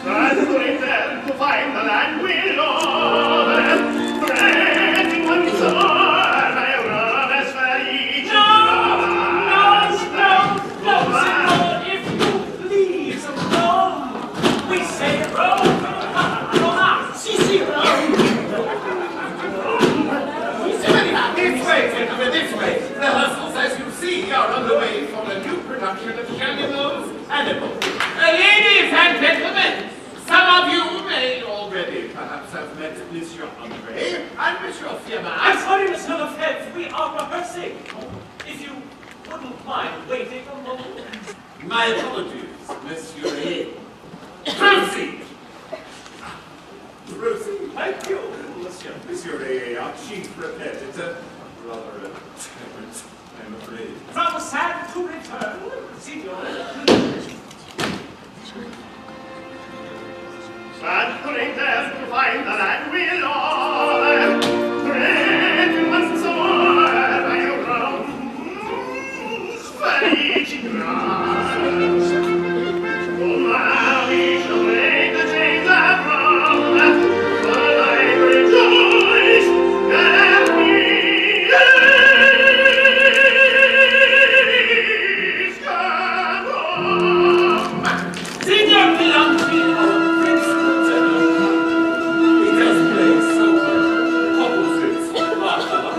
Sad for it then to find the land we love, fretting once more by a rudder's felice. No, if you please, Rome. We say Rome. Roma, si, Rome. This way, gentlemen, this way. The hustles, as you see, are underway for the new production of Chaminow's Animal. Ladies and gentlemen, some of you may already perhaps have met Monsieur Andre and Monsieur Firmin. I'm sorry, Monsieur Lefebvre, we are rehearsing. If you wouldn't mind waiting a moment. My apologies, Monsieur A. Proceed. Proceed. Thank you, Monsieur. Monsieur A, our chief repetitor. Rather a temperament, I'm afraid. From sad to return, Signor. Sad for it then to find the land we love, fretting once more by a rudder's felice. Oh, now we shall break the chains that run, for I rejoice that we is come home. Signor Pilantino, he does play so much opposites.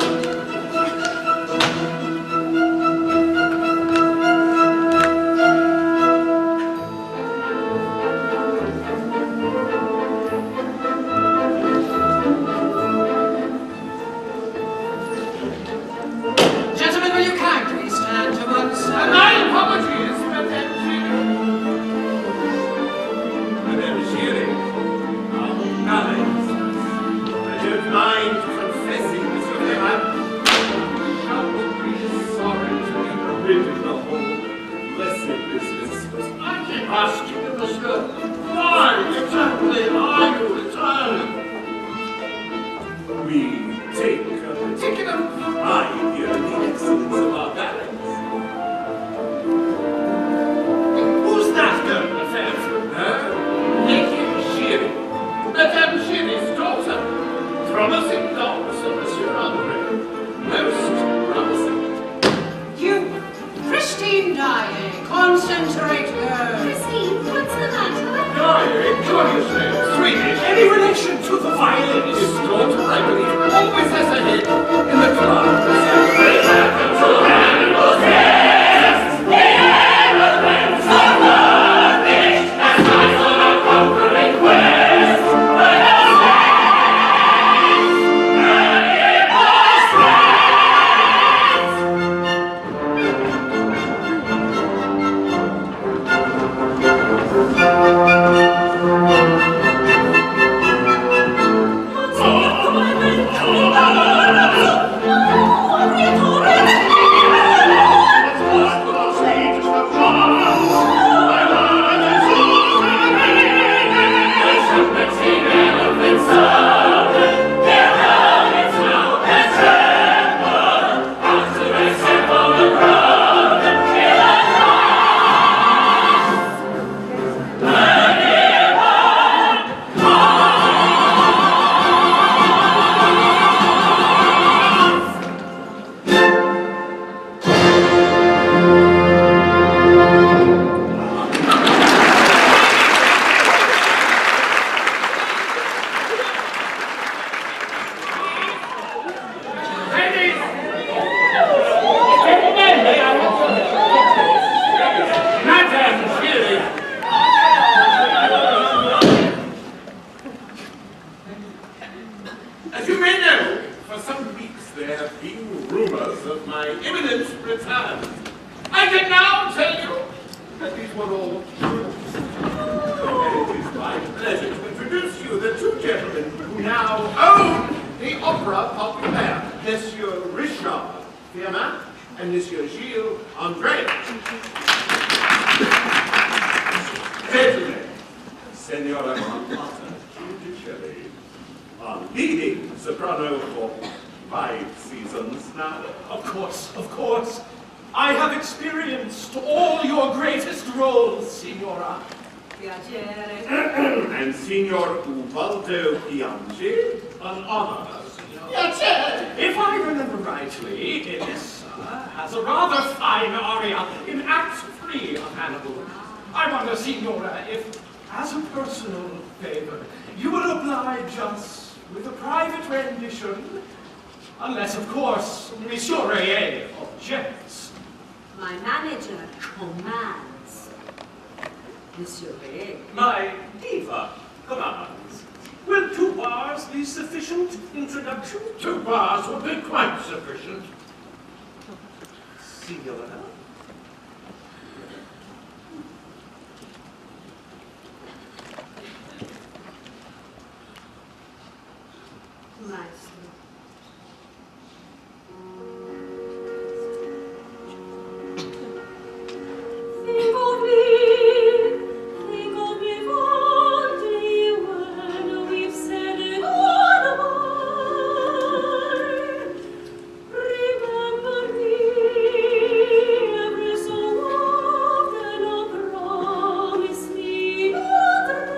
Gentlemen, will you kindly stand to one side? My apologies, Madame Giry. Nice. I don't mind confessing, Monsieur Firmin. I would be sorry to be rid of the whole blessed business. I keep asking you, Monsieur, why exactly are you returning? We take a particular pride here in the excellence of our ballets. Who's that girl, Lefebvre? Lady Giry. Madame Giry's daughter. Promising daughter, Monsieur Andre. Most promising. You, Christine Daae, concentrate girl. Christine, what's the matter? Very curious name. Swedish. Any relation to the violinist? His daughter, I believe, always has a head in the clouds. They happen to animals' heads. The elements are rubbish, as I on a conquering quest. But as you may know, for some weeks there have been rumors of my imminent return. I can now tell you that these were all true. And it is my pleasure to introduce you the two gentlemen who now own the Opera Populaire, Monsieur Richard Firmin and Monsieur Gilles Andre. Gentlemen, Senora Montmartre, Giudicelli, a leading soprano for 5 seasons now. Of course. I have experienced all your greatest roles, Signora. piacere. And Signor Ubaldo Piangi? An honor, Signor. Piacere! If I remember rightly, Elissa has a rather fine aria in Act 3 of Hannibal. I wonder, Signora, if, as a personal favor, you would oblige us with a private rendition, unless, of course, Monsieur Rayet objects. My manager commands. Monsieur Ray. My diva commands. Will 2 bars be sufficient introduction? 2 bars would be quite sufficient. Signora? Maestro. Think of me one day when we've said goodbye. Remember me every so often, oh, promise me you'll try.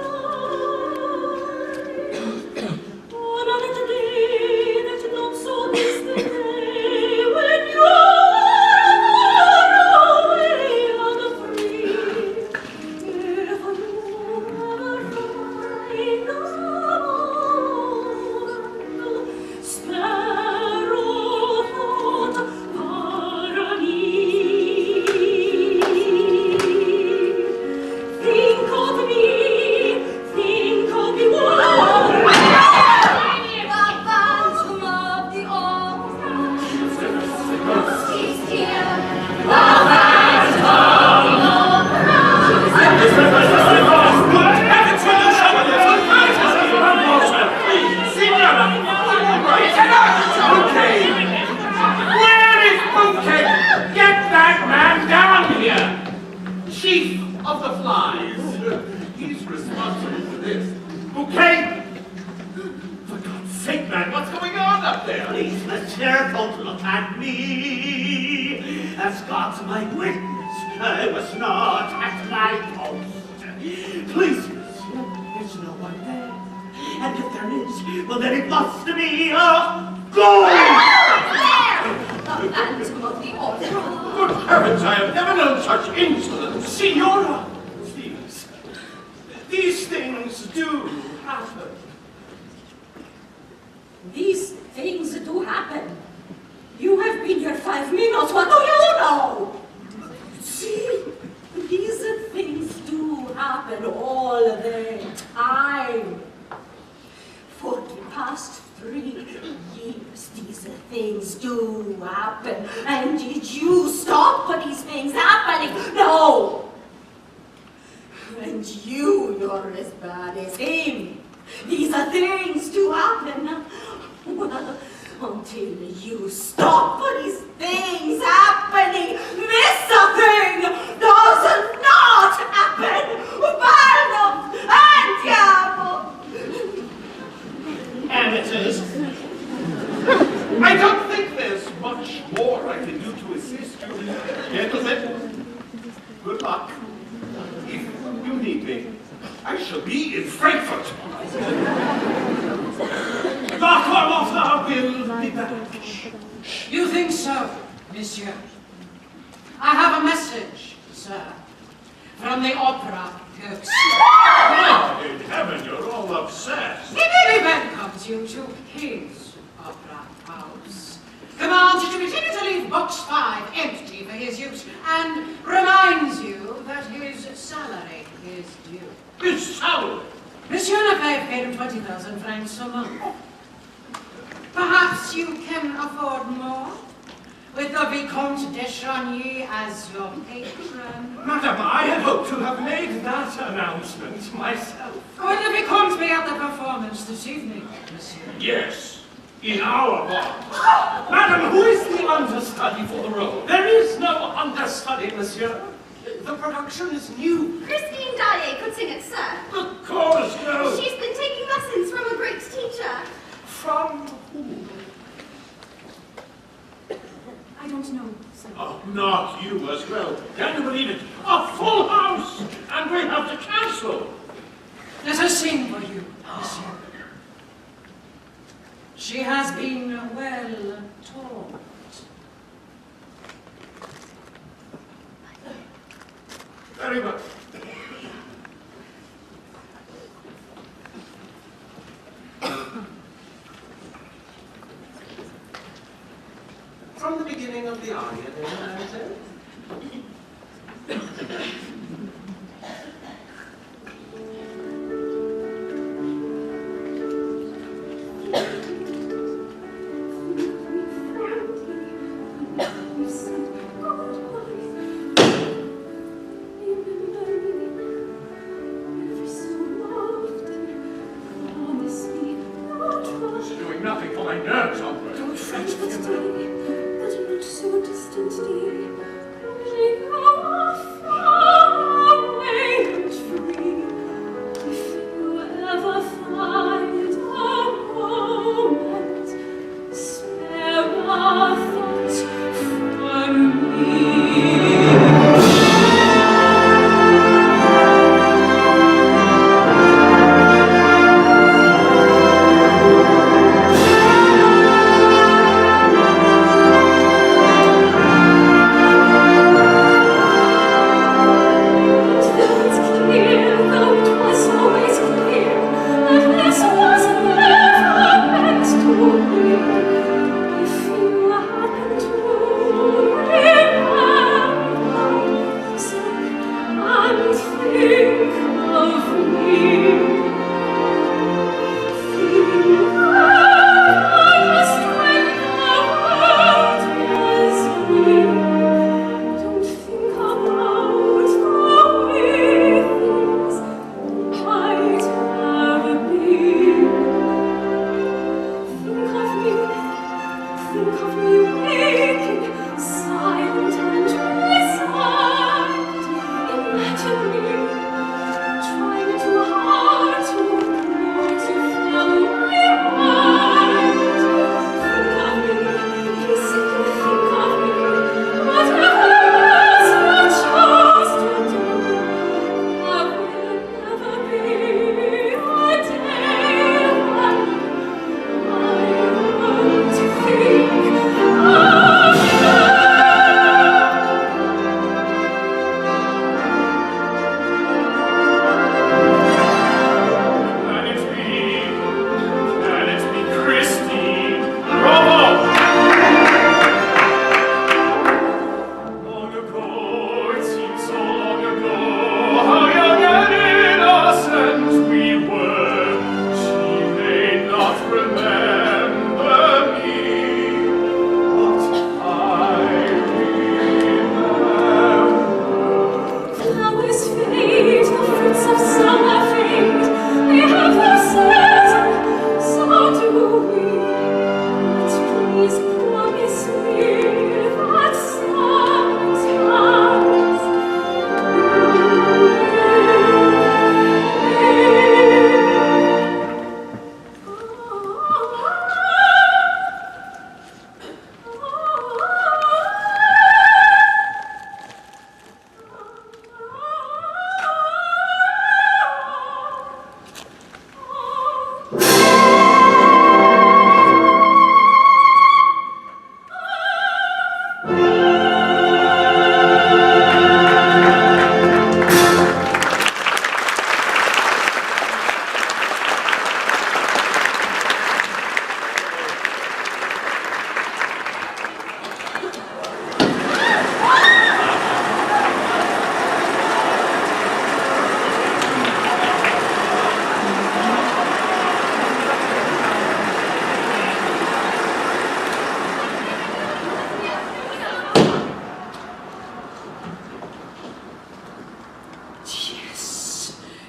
On another day that not so distant day when you're away on the free, if you ever find a sparrow thought for me, think of me Chief of the Flies. He's responsible for this. Bouquet! For God's sake, man, what's going on up there? Please, monsieur, don't look at me. As God's my witness, I was not at my post. Please, monsieur, there's no one there. And if there is, well, then it must be a ghost! The Phantom of the Opera. Good heavens, I have never known such insolence. Signora! Please. These things do happen. These things do happen. You have been here 5 minutes. What do you know? See, these things do happen all the time. For the past 3 years, these things do happen. And did you stop these things happening? No. And you're as bad as him. These things do happen. Well, until you stop these things happening, this thing does not happen. Baldo Andiamo! Amateurs. I don't think there's much more I can do to assist you. Gentlemen, good luck. If you need me, I shall be in Frankfurt. La Carlotta will be back. You think so, monsieur? I have a message, sir, from the opera house. Oh, in heaven, you're all upset. He merely welcomes you to his opera house, commands you to continue to leave box 5 empty for his use, and reminds you that his salary is due. His salary. Monsieur Lefebvre paid him 20,000 francs a month. Perhaps you can afford more, with the Vicomte de Chagny as your patron. Madam, I had hoped to have made that announcement myself. Will the Vicomte be at the performance this evening, monsieur? Yes, in our box. Madam, who is the understudy for the role? There is no understudy, monsieur. The production is new. Christine Daae could sing it, sir. Of course, no. She's been taking lessons from a great teacher. From who? I don't know, sir. Oh, not you as well. Can you believe it? A full house! And we have to cancel. She has been well taught. Very well. From the beginning of the aria, then, I said. She's doing nothing for my nerves, Andre. Don't fret, That not so distant day, we go far away and free. If you ever find a moment, spare a thought for me.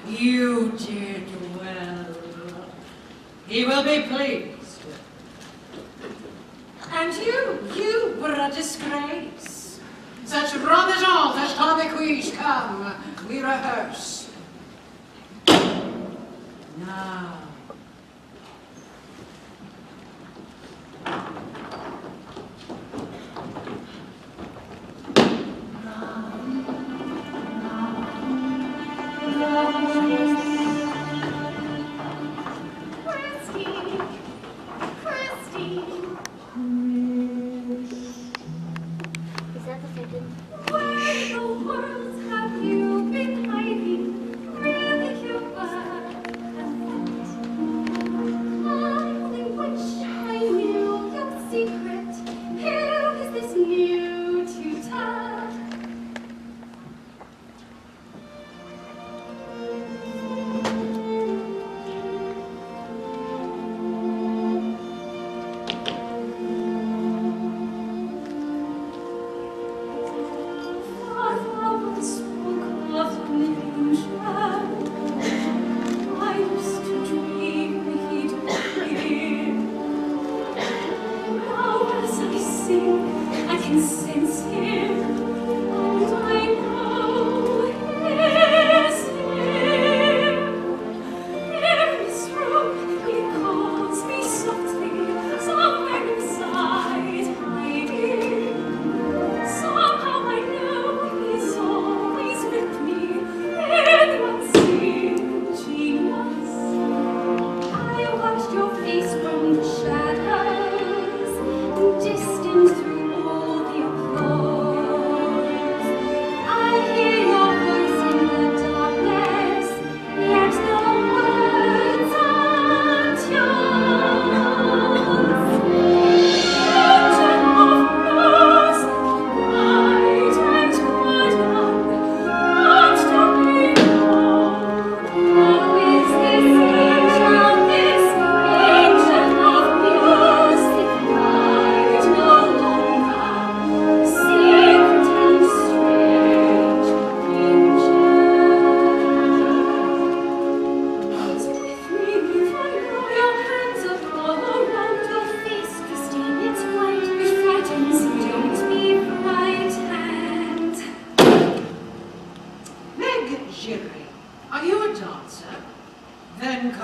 You did well. He will be pleased. And you were a disgrace. Such rummagons as comiques come, we rehearse. Now. Christy!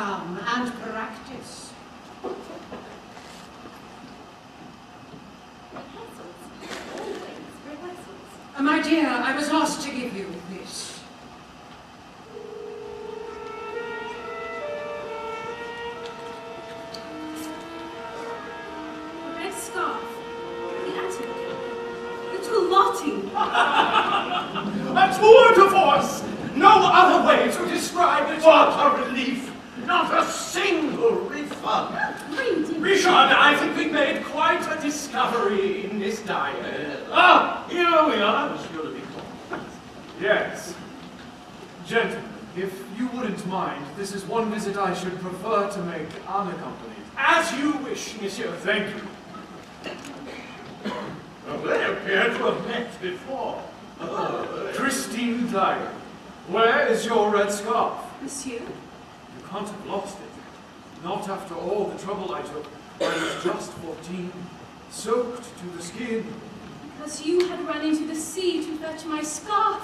calm and practice. My dear, I was asked to give you this. The red scarf. The attic. Little Lottie. A tour de force! No other way to describe it. What a relief! Not a single refund. Reading. Richard, I think we made quite a discovery in this diet. Here we are, Monsieur le Vicomte. Yes. Gentlemen, if you wouldn't mind, this is one visit I should prefer to make unaccompanied. As you wish, monsieur. Thank you. Well, they appear to have met before. Christine Dyer, where is your red scarf? Monsieur. You can't have lost it. Not after all the trouble I took. I was just 14, soaked to the skin. Because you had run into the sea to fetch my scarf.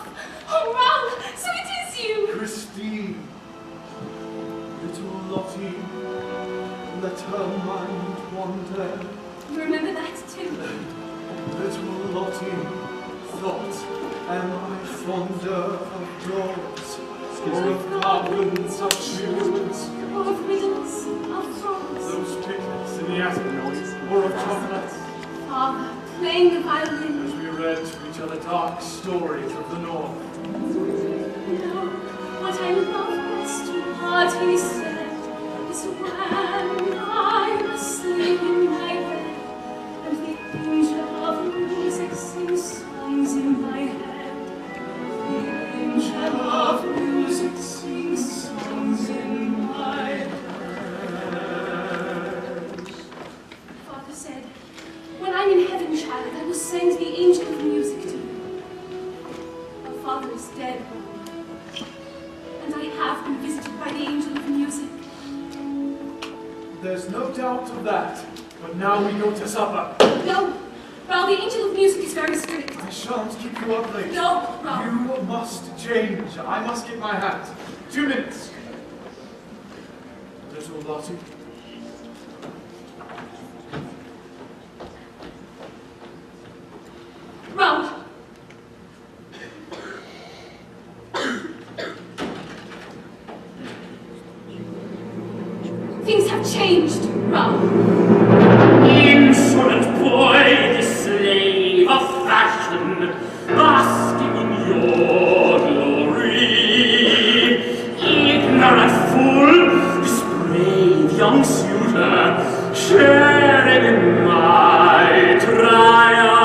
Oh, Raoul, so it is you! Christine, little Lottie, let her mind wander. You remember that too? Little Lottie, thought, am I fonder of doors, or of goblins of shoes, Or of riddles, of thoughts. those picnics in the attic, or of chocolates, Father, playing the violin. as we read to each other dark stories of the North. No, what I love best to what he said is when I was asleep in my bed, and the angel of music sings songs in my head. The angel of music sings songs in my head. Father said, when I'm in heaven, child, I will send the angel of music to you. Our father is dead, and I have been visited by the angel of music. There's no doubt of that, but now we go to supper. No, Raoul, the angel of music is very strict. I shan't keep you up late. No, Raoul. You must change. I must get my hat. 2 minutes. Little Lottie. Raoul. Things have changed, Raoul. Insolent boy, the slave of fashion, basking in your glory. Ignorant fool, this brave young suitor, sharing in my triumph.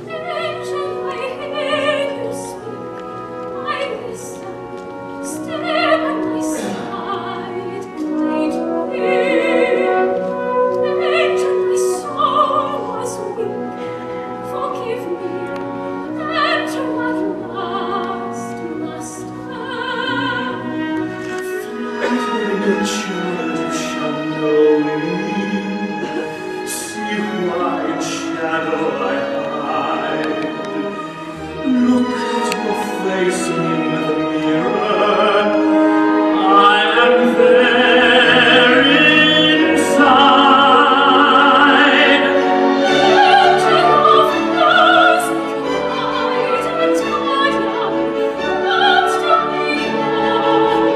Angel, I hear you speak. I listen. Step at my side, guide me. Angel, my soul was weak. Forgive me. Enter at last, master. Flickering a child, you shall know me. See wide shadow I hide. Look at your face in the mirror. I am there inside. Angel of love, guide and triumph. Master me, oh,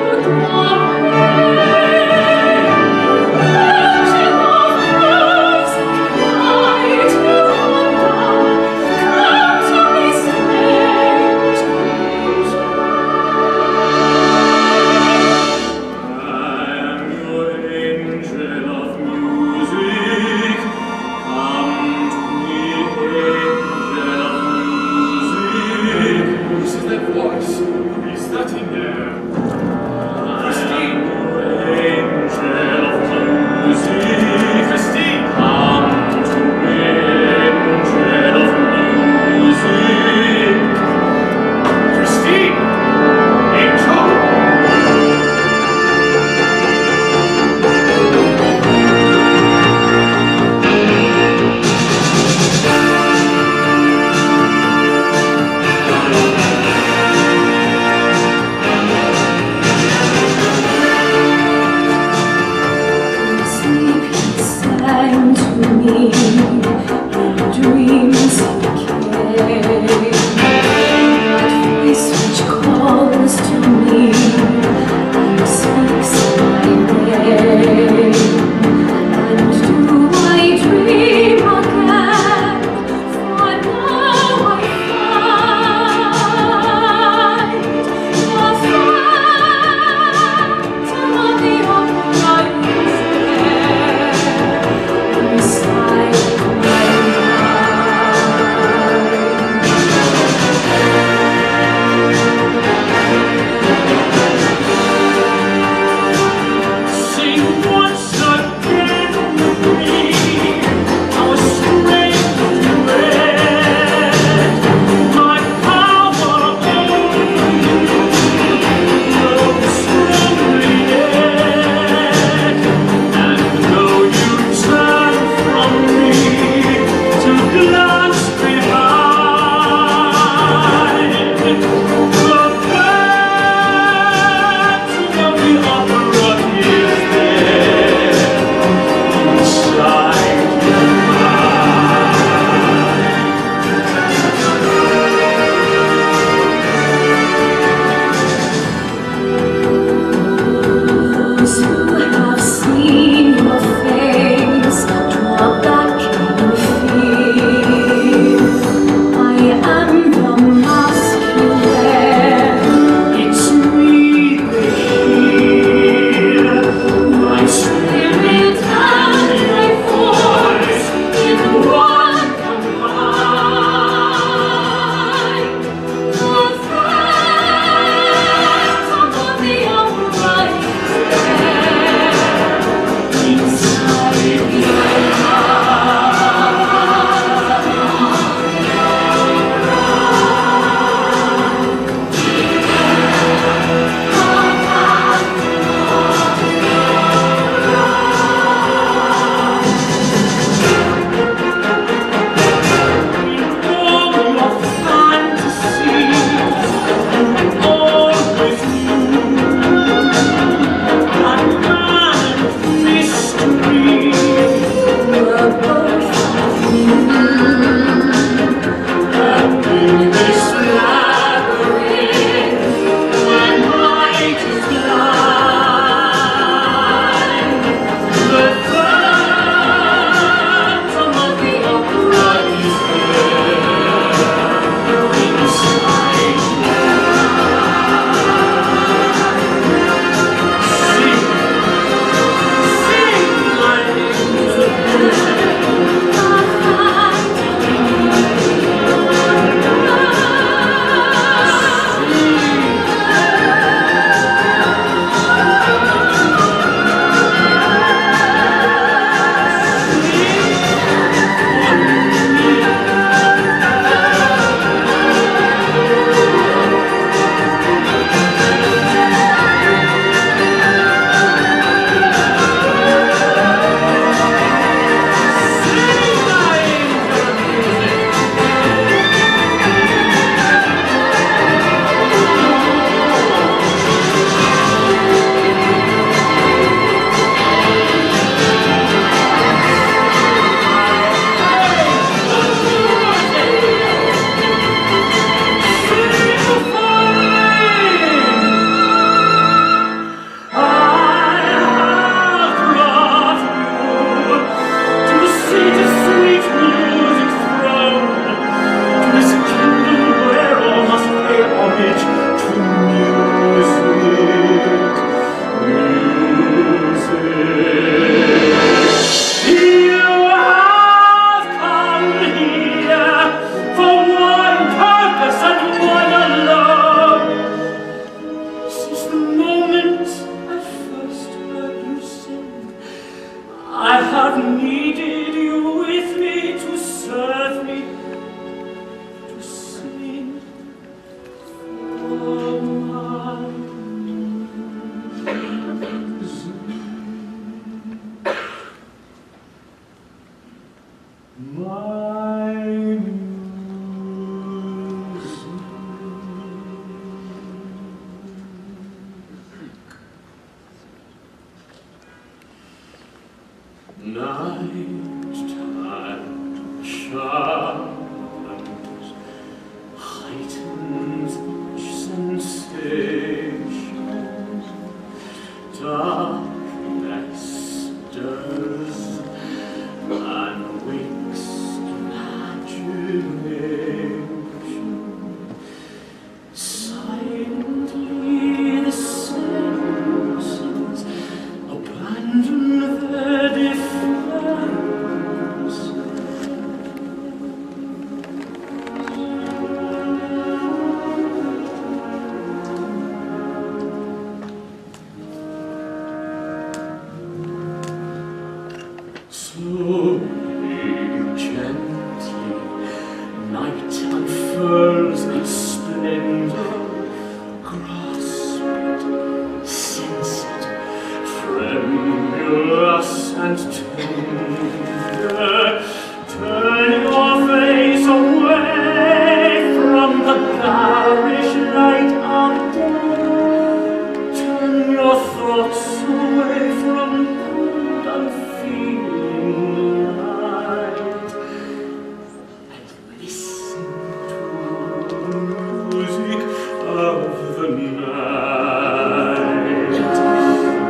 Of the night,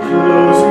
close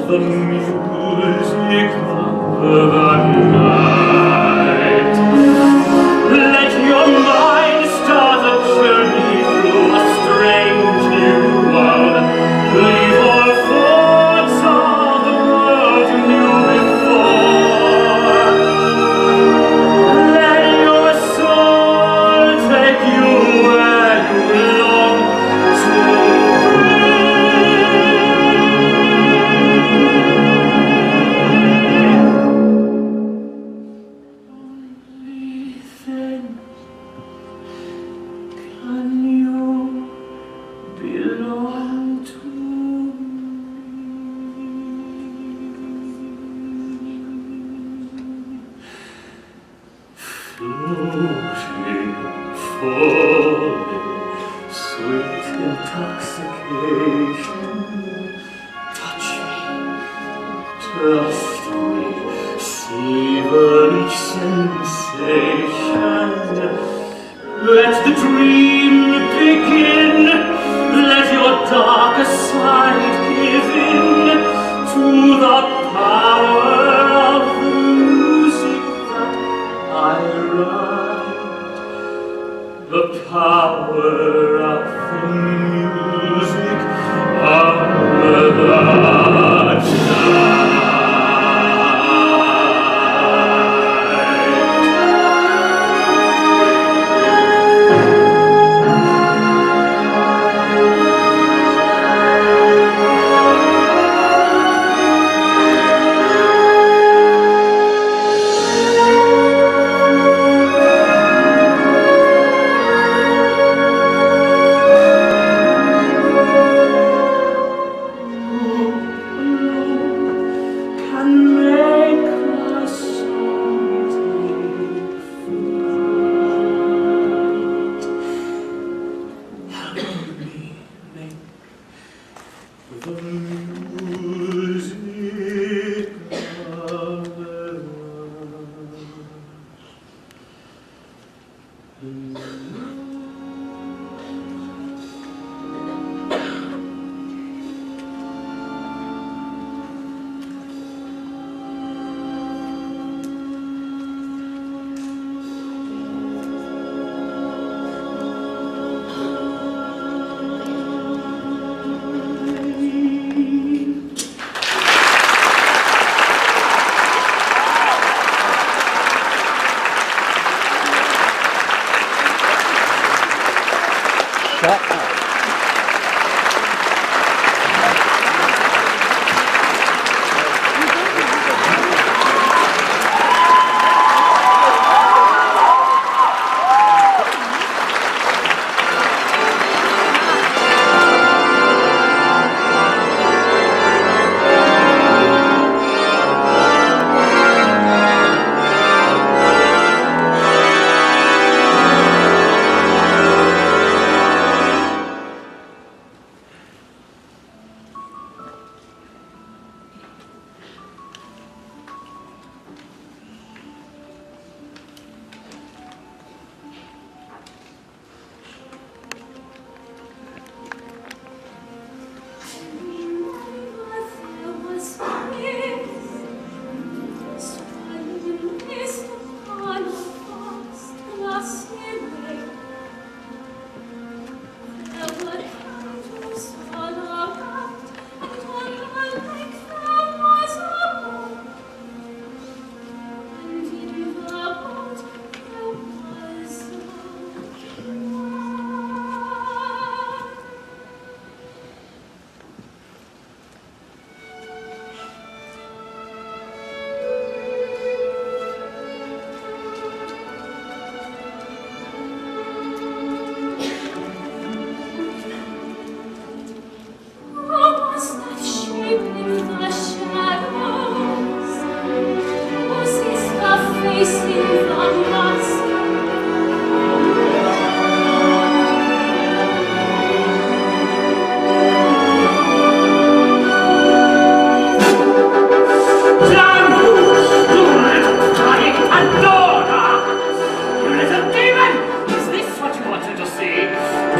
the music of the night. Let your mind start a journey through a strange new world. Leave all thoughts of the world you knew before. Let your soul take you where you long to Only then can you belong to me. Floating, falling, sweet intoxication. Touch me, trust me, savor each sensation. Let the dream begin. Let your darkest side give in to the power of the music that I write. The power of the music of the night.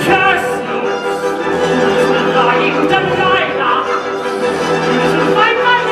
Curse you! Lying Delilah! You little viper!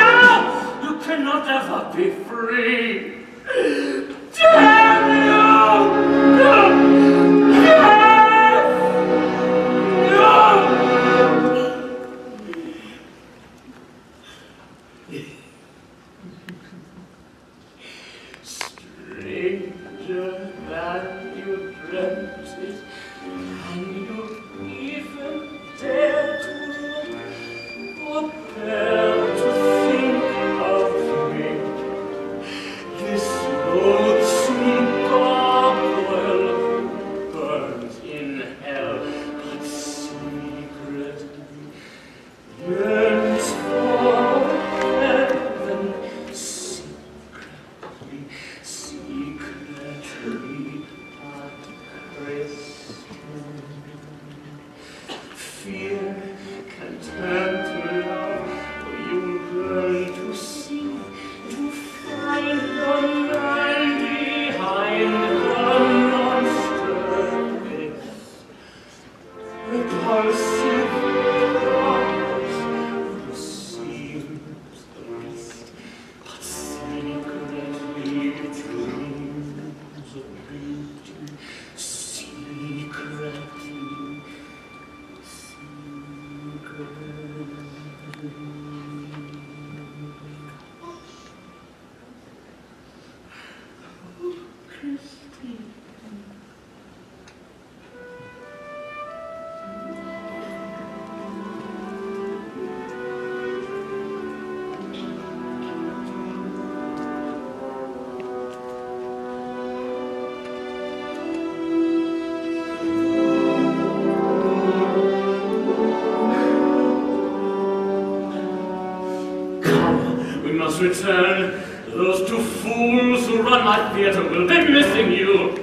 Return. Those two fools who run my theater will be missing you.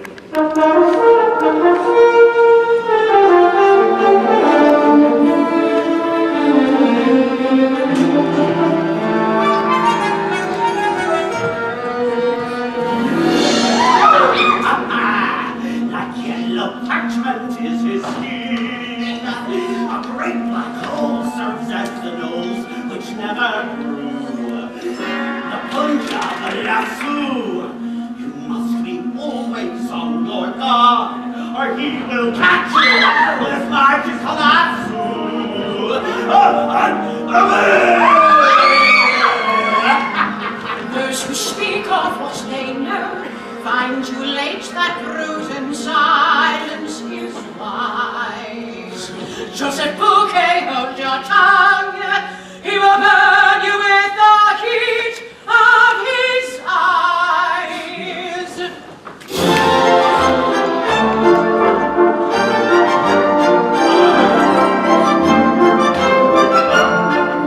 That yellow parchment is his skin. A great black hole serves as the nose which never grew. The Punjab lasso. You must be always on your guard, or he will catch you with his magical lasso. Those who speak of what they know find too late that bruising silence is wise. Joseph Bouquet, hold your tongue. He will burn you with the heat of his eyes.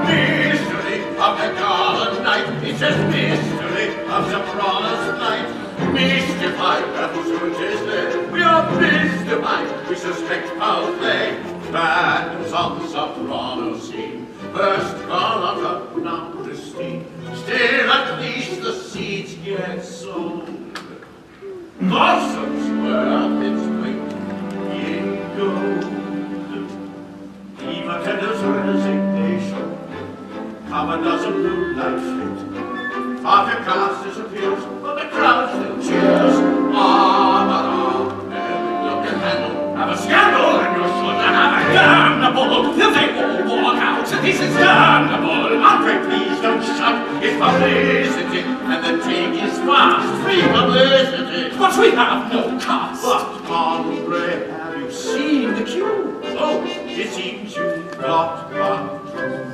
Mystery of the Gala night. It says mystery of the Sopranos night. Mystified, whose root is there? We are mystified. We suspect foul play. Battles on the Soprano scene. First gone up, now pristine. Still at least the seeds get sown. Blossoms worth its weight in gold. Eva tenders resignation. Half a dozen blue light flit. Half your class disappears, but the crowd still cheers. Arm in arm, every look and handle. Have a scandal, and you shouldn't have a damnable. They'll take all walk out. This is damnable. Andre, please don't shut. It's publicity, and the take is fast. Free publicity. But we have no cast. But, Andre, have you seen the cue? Oh, it seems you've got control.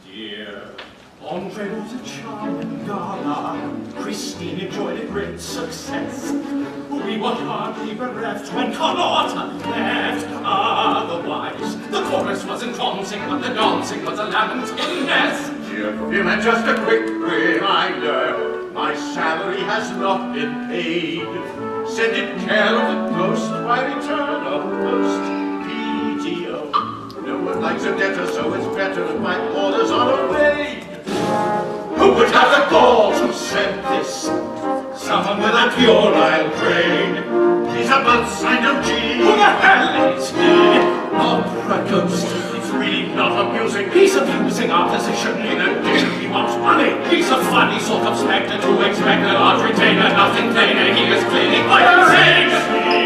Dear Andre was a charming gala. Christine enjoyed a great success. We were hardly bereft when Carlotta left. Otherwise, the chorus wasn't dancing, but the dancing was a lamenting mess. Dear Phil, and just a quick reminder, my salary has not been paid. Send in care of the ghost by return of post. PTO. No one likes a debtor, so it's better if my orders are obeyed. Who would have the gall to send this? Someone with a puerile brain. He's a both signed of G. Who the hell is he? Opera ghost. It's really not amusing. He's abusing our position. In addition, he wants money. He's a funny sort of spectre to expect a large retainer. Nothing plainer. He is cleaning by insane.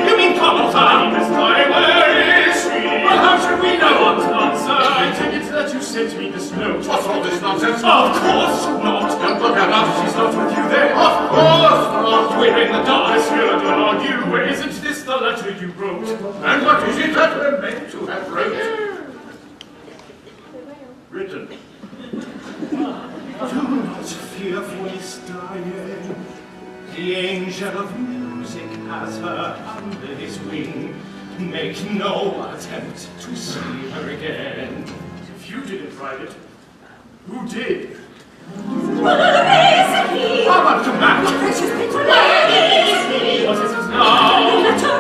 You mean Carlotta? This time, where is he? Well, how should we know what to answer? I take it that you sent me this note. What's all this nonsense? Of course not. Don't look at us. She's not with you then. Of course not. We're in the dark. Monsieur, don't argue. Isn't this the letter you wrote? And what is it that we're meant to have wrote? Written. Do not fear for his dying. The angel of music has her under his wing. Make no attempt to see her again. If you didn't write it, who did? How about the match? What is it now? A letter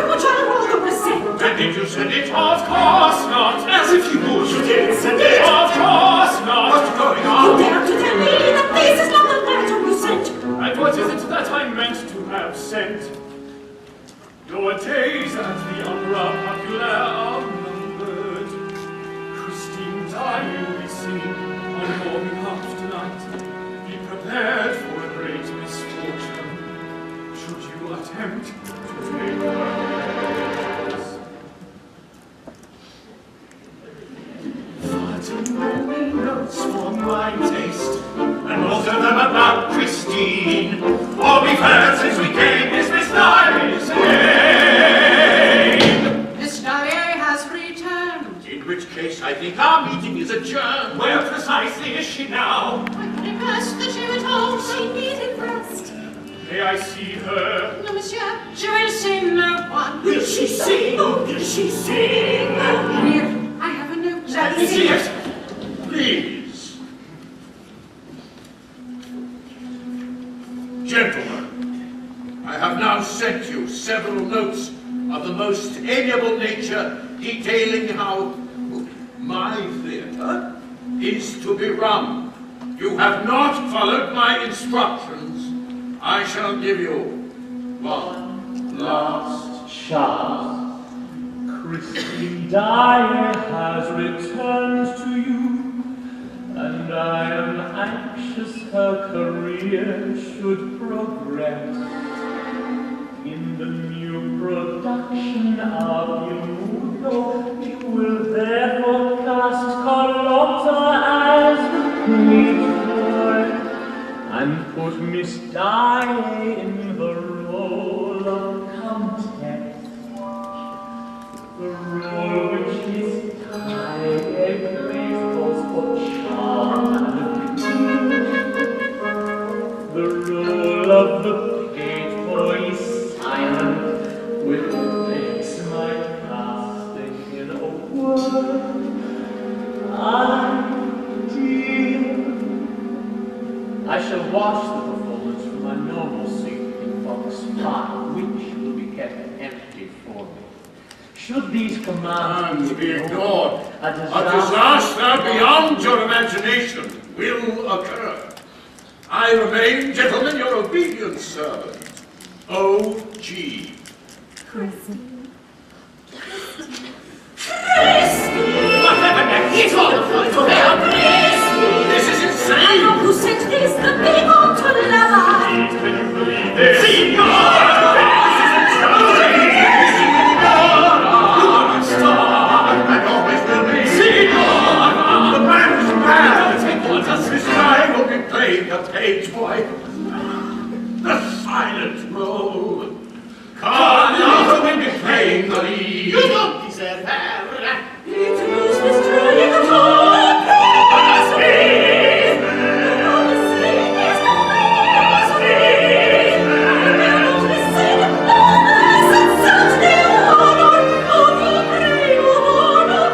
which I rather resent. And did you send it? Of course not. As if you would. You didn't send it. Of course not. What's going on? You dare to tell me that this is not the letter you sent? And what is it that I meant to have sent? Your days at the Opera Populaire are numbered. Christine Daae will be singing on your behalf tonight. Be prepared for a great misfortune, should you attempt to take her place. Far too many notes for my taste, and most of them about Christine. All we've heard since we came is Miss Daae's name. Miss Daae has returned. In which case, I think our meeting is adjourned. Where precisely is she now? I request that she return. She needed rest. May I see her? No, monsieur, she will see no one. Will she sing? Will she sing? Here, I have a note. Let me see it. Please. Gentlemen, I have now sent you several notes of the most amiable nature detailing how my theatre is to be run. You have not followed my instructions. I shall give you one last Chance. Christine Daae has returned to you, and I am anxious her career should progress. In the new production of Imundo, you will therefore cast Carlotta as the page boy, and put Miss Daae in the role of Countess. The role which is tired, graceful, but charm and beauty. The role of the page boy is silent, which makes my casting in a word. Ideal. I shall watch the performance from my normal seat in box 5, which will be kept empty for me. Should these commands and be ignored. a A disaster beyond your imagination will occur. I remain, gentlemen, your obedient servant, O.G. This is I insane! know who sent this, the big old Tolala. Can you believe this? And always will be. The man's mad! This guy will be playing the page boy. The silent role. Carlotta will be playing the lead. You don't deserve her. It's useless trying at all. Praise me. The promising is the mercy. I will listen the mass and such the honor of the brave honor.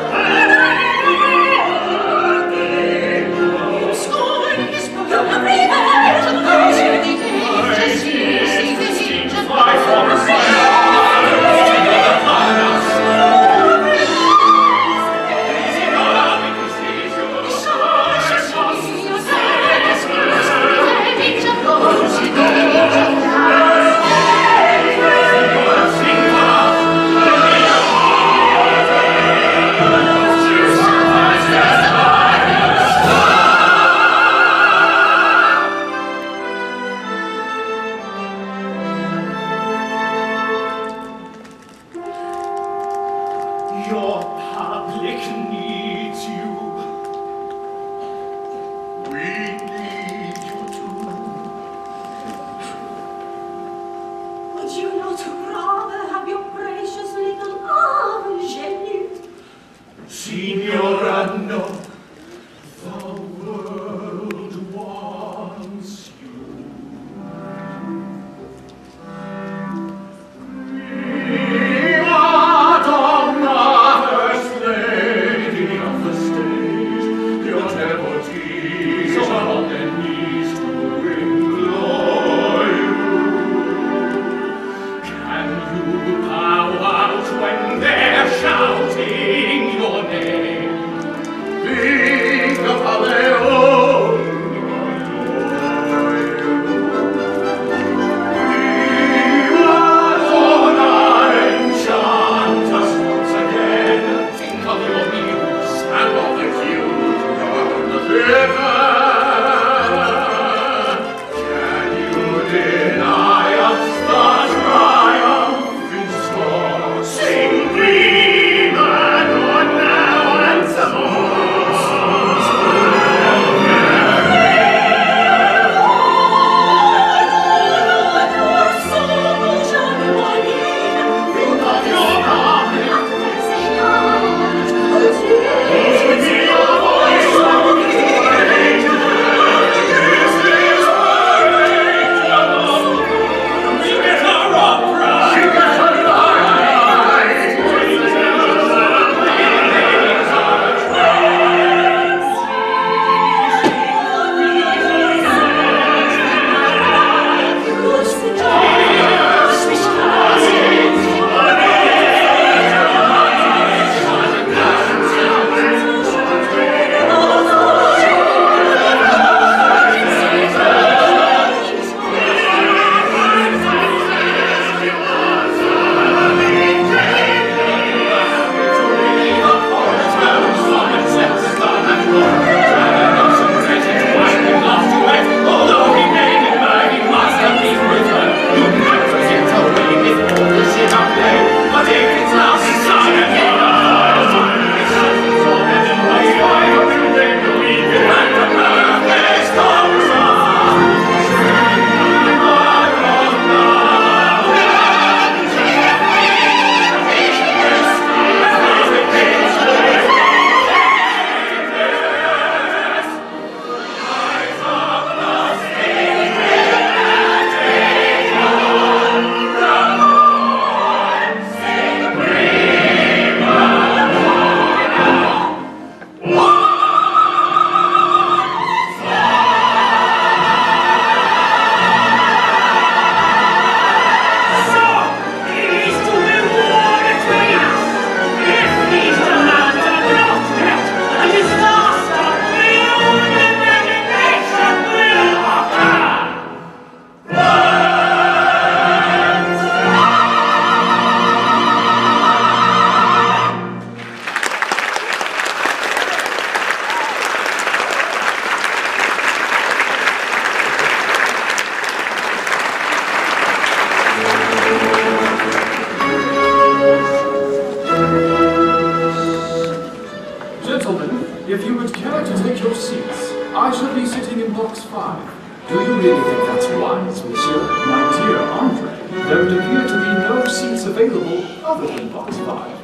Scorn his You have prevailed. Fly from the Your public needs you. We need you too. Would you not rather have your precious little ingenue? Signora, no. The world wants you. We want will be sitting in box 5. Do you really think that's wise, monsieur? My dear Andre, there would appear to be no seats available other than box 5.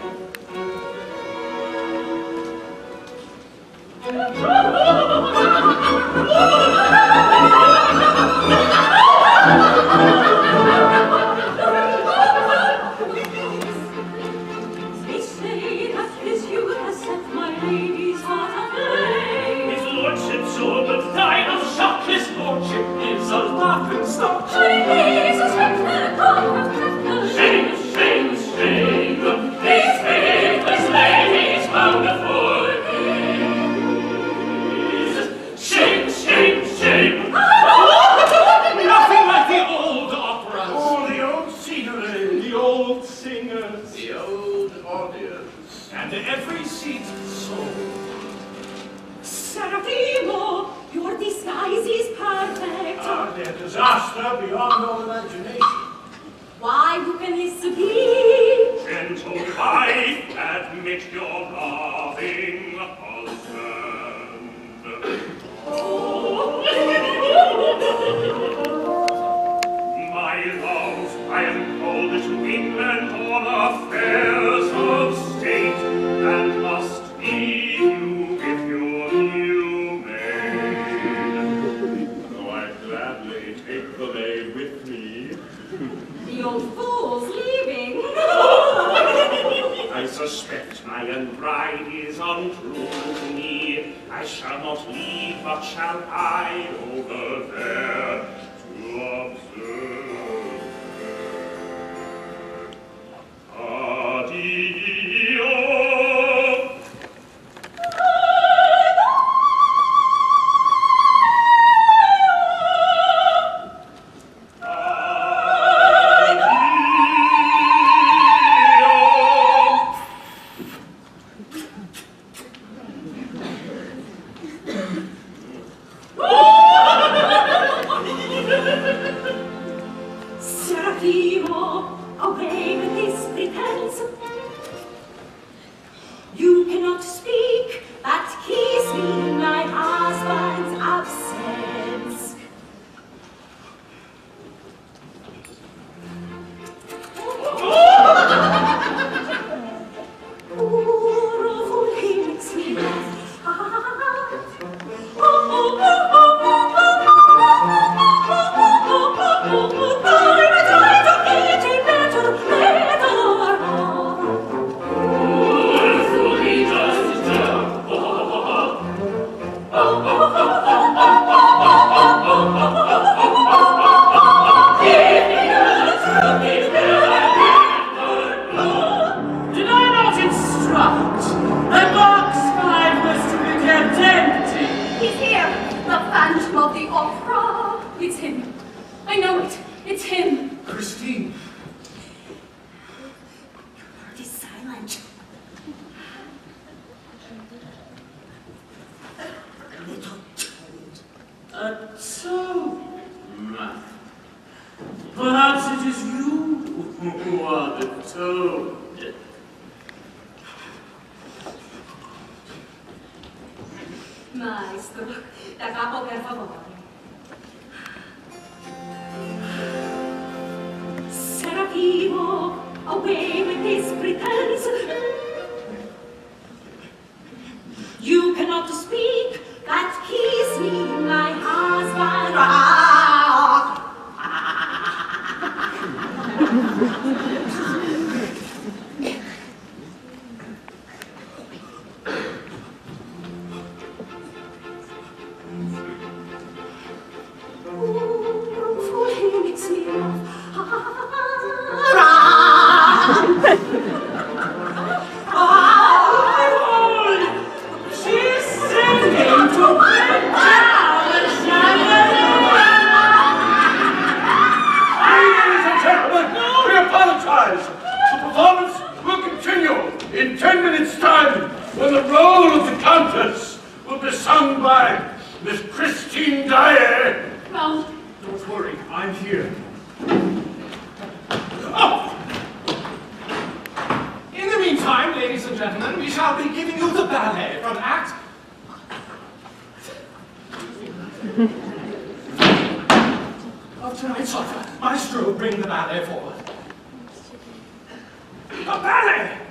They say that his youth has set my lady's heart aflame. His lordship sure would die of shock. His lordship is a laughing stock. Please, Inspector, come and Shame, shame, shame. These faithless ladies found a fool. Shame, shame, shame. Nothing like the old operas. Oh, the old scenery, the old singers, The old audience. and every seat sold. Serafimo, your disguise is perfect. Their disaster beyond all imagination. Why can this be? Gentle wife, admit your loving husband. My love, I am called to England on affairs of state, and must leave you with your new maid. Oh, I'd gladly take the maid with me. The old fool's leaving. I suspect my young bride is untrue to me. I shall not leave, but shall hide over there to observe her. Addio. Serafimo, away with this pretense. You cannot speak, but kiss me in my husband's absence. Poor fool, he makes me laugh. Did I not instruct that box 5 was to be kept empty? He's here, the Phantom of the Opera. It's him. I know it. It's him. Christine. It is silent. Little toad. A toad? Perhaps it is you who are the toad. Maestro, da capo per favore. Serafimo, away with this pretense. You cannot speak, but kiss me, my husband. Fool, he makes me She's singing to bring down the Ladies and gentlemen, we apologize. The performance will continue in 10 minutes' time when the role of the Countess will be sung by Miss Christine Daae. Well, Don't worry, I'm here. In the meantime, ladies and gentlemen, we shall be giving you the ballet from Act Of tonight's opera, Maestro, bring the ballet forward. The ballet!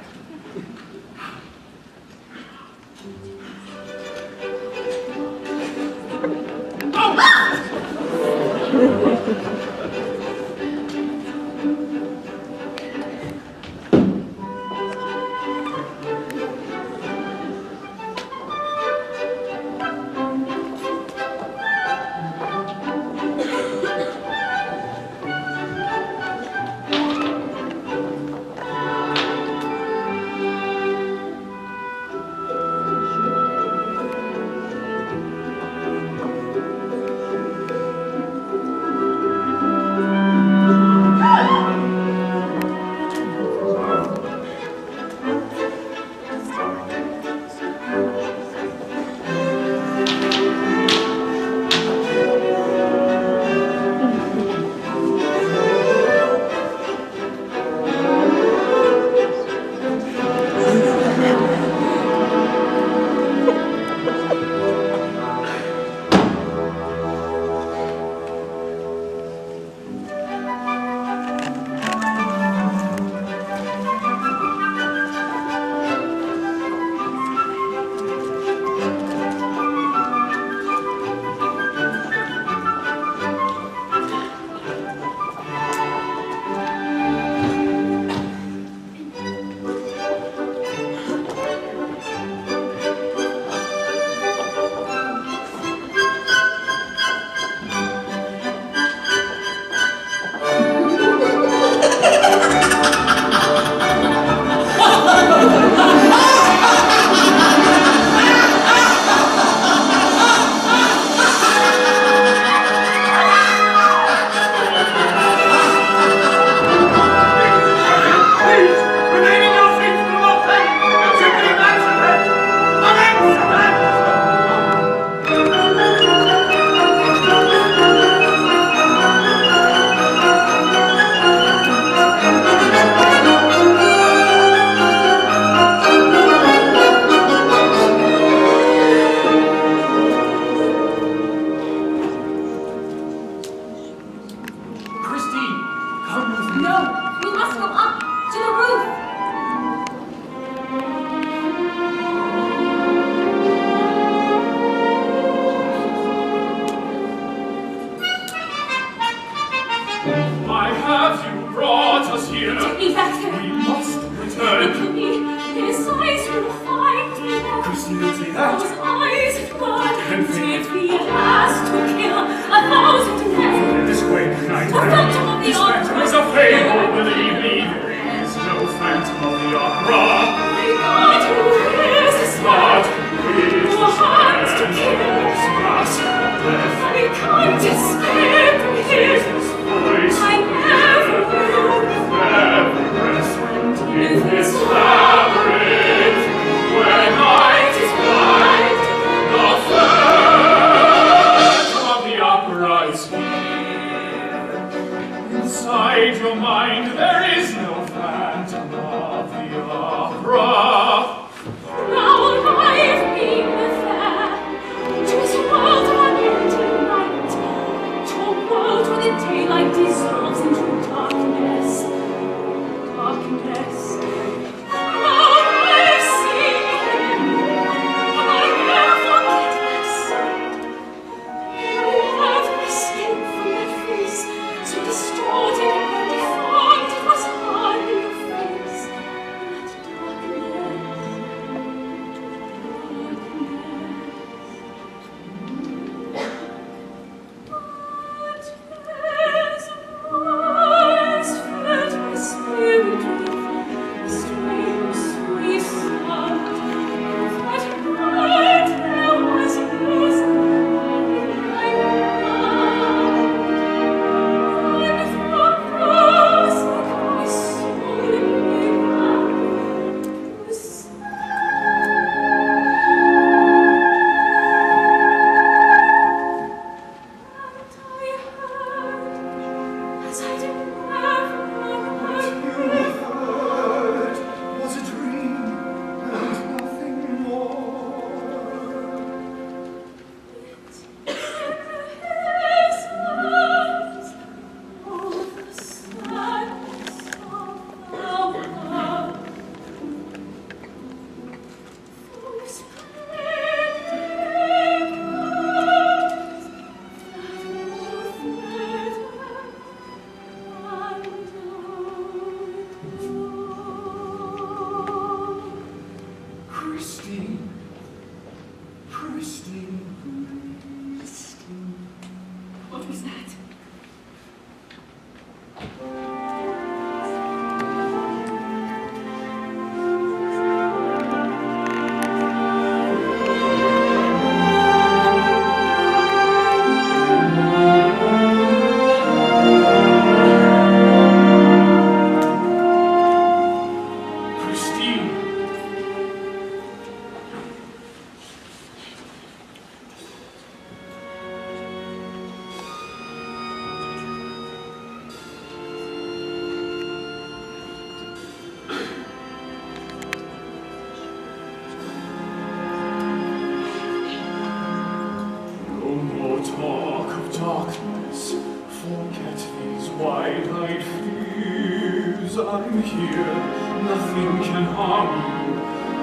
fear, nothing can harm you.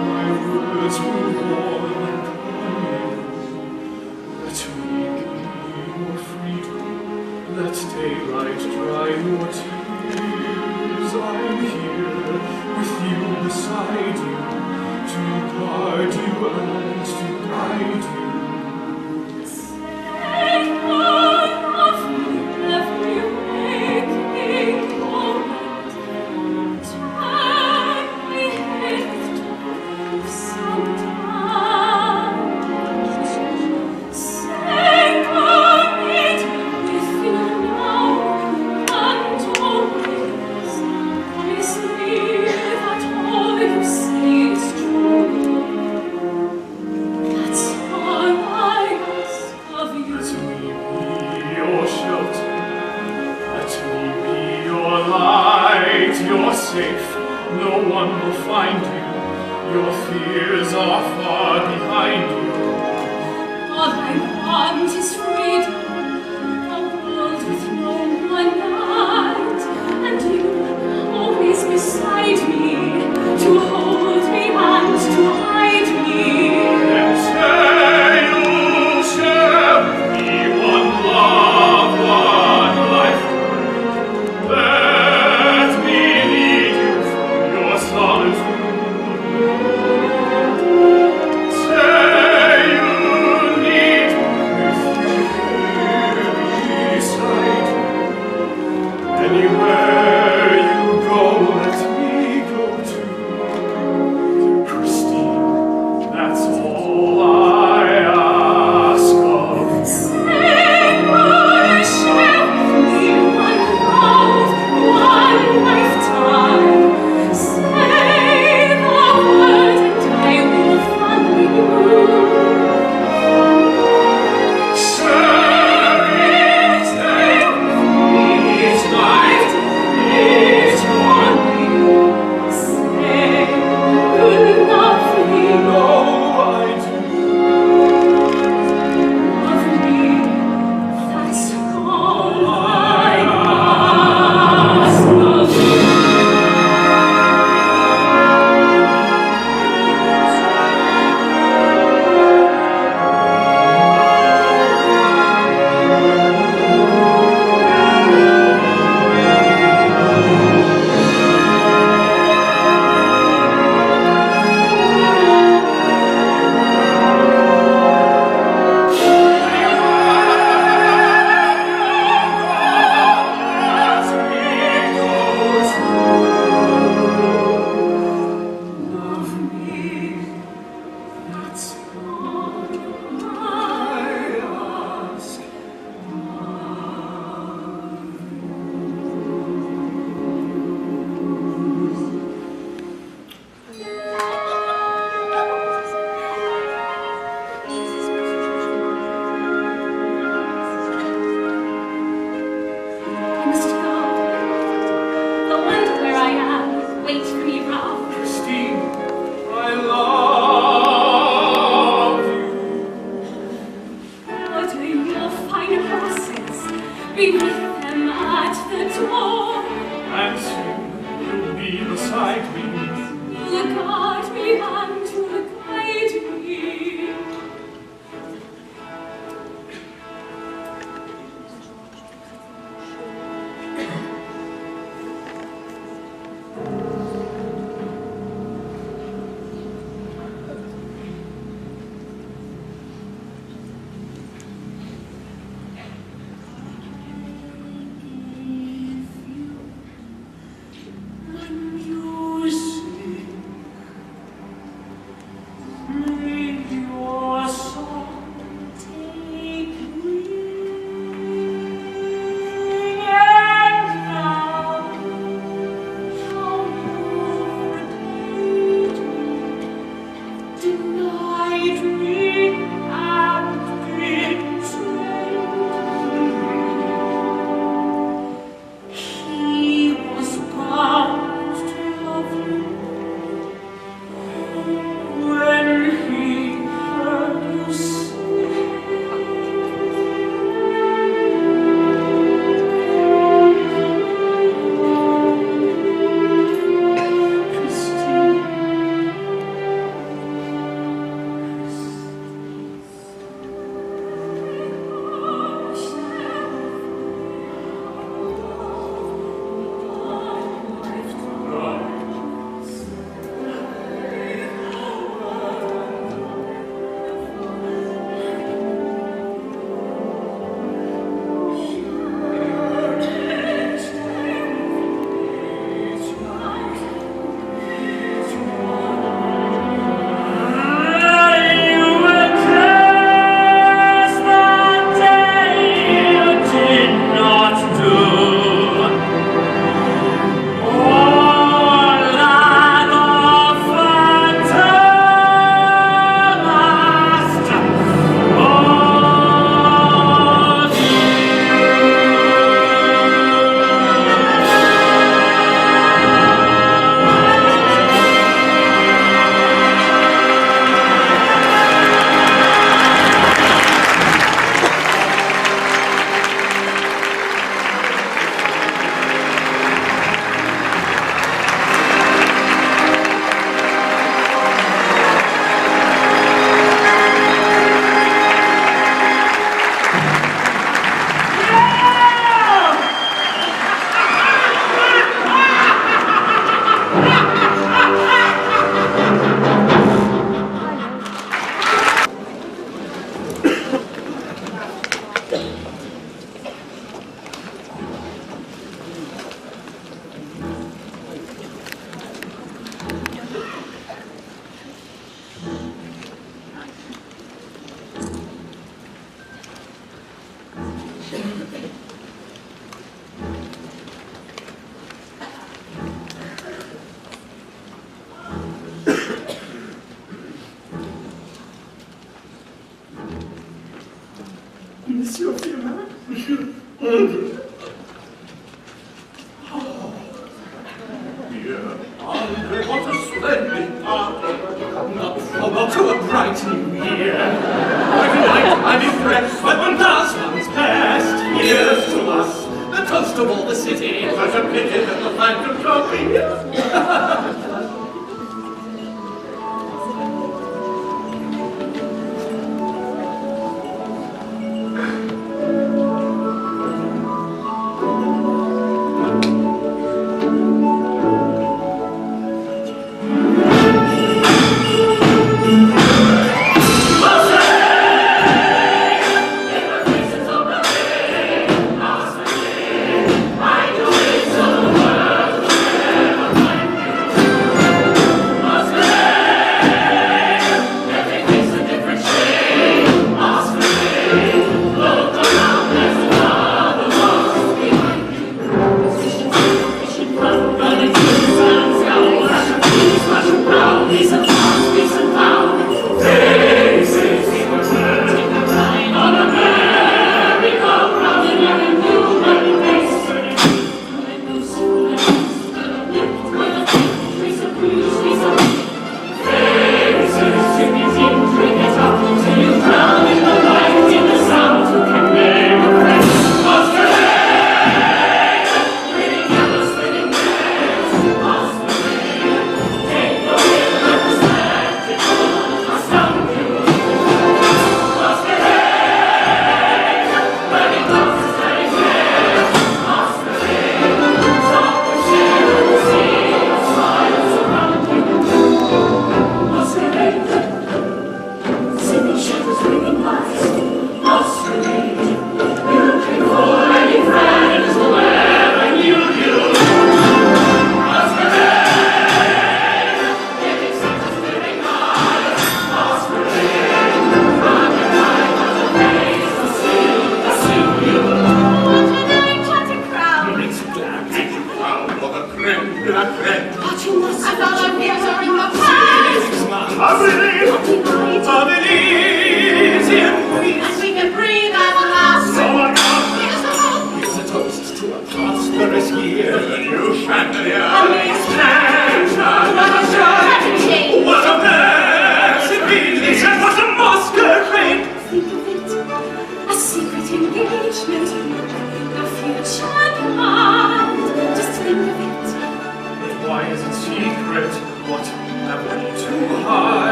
My words will warm and calm you. Let me give you your freedom. Let daylight dry your tears. I'm here with you beside you, to guard you and to guide you. You're safe, no one will find you. Your fears are far behind you. All I want is freedom, a world with no one night, and you always beside me, to hold me and to hide me. And say you'll share with me one love, one life. Let me lead you from your solitude. Say you need me with you beside you. Anywhere you go, let me go too. Monsieur Firmin. Andre, what a splendid party. Not to a bright new year. Every night I'm impressed, but one does one's best. Here's to us, the toast of all the city. Such a pity that the phantom can't be here.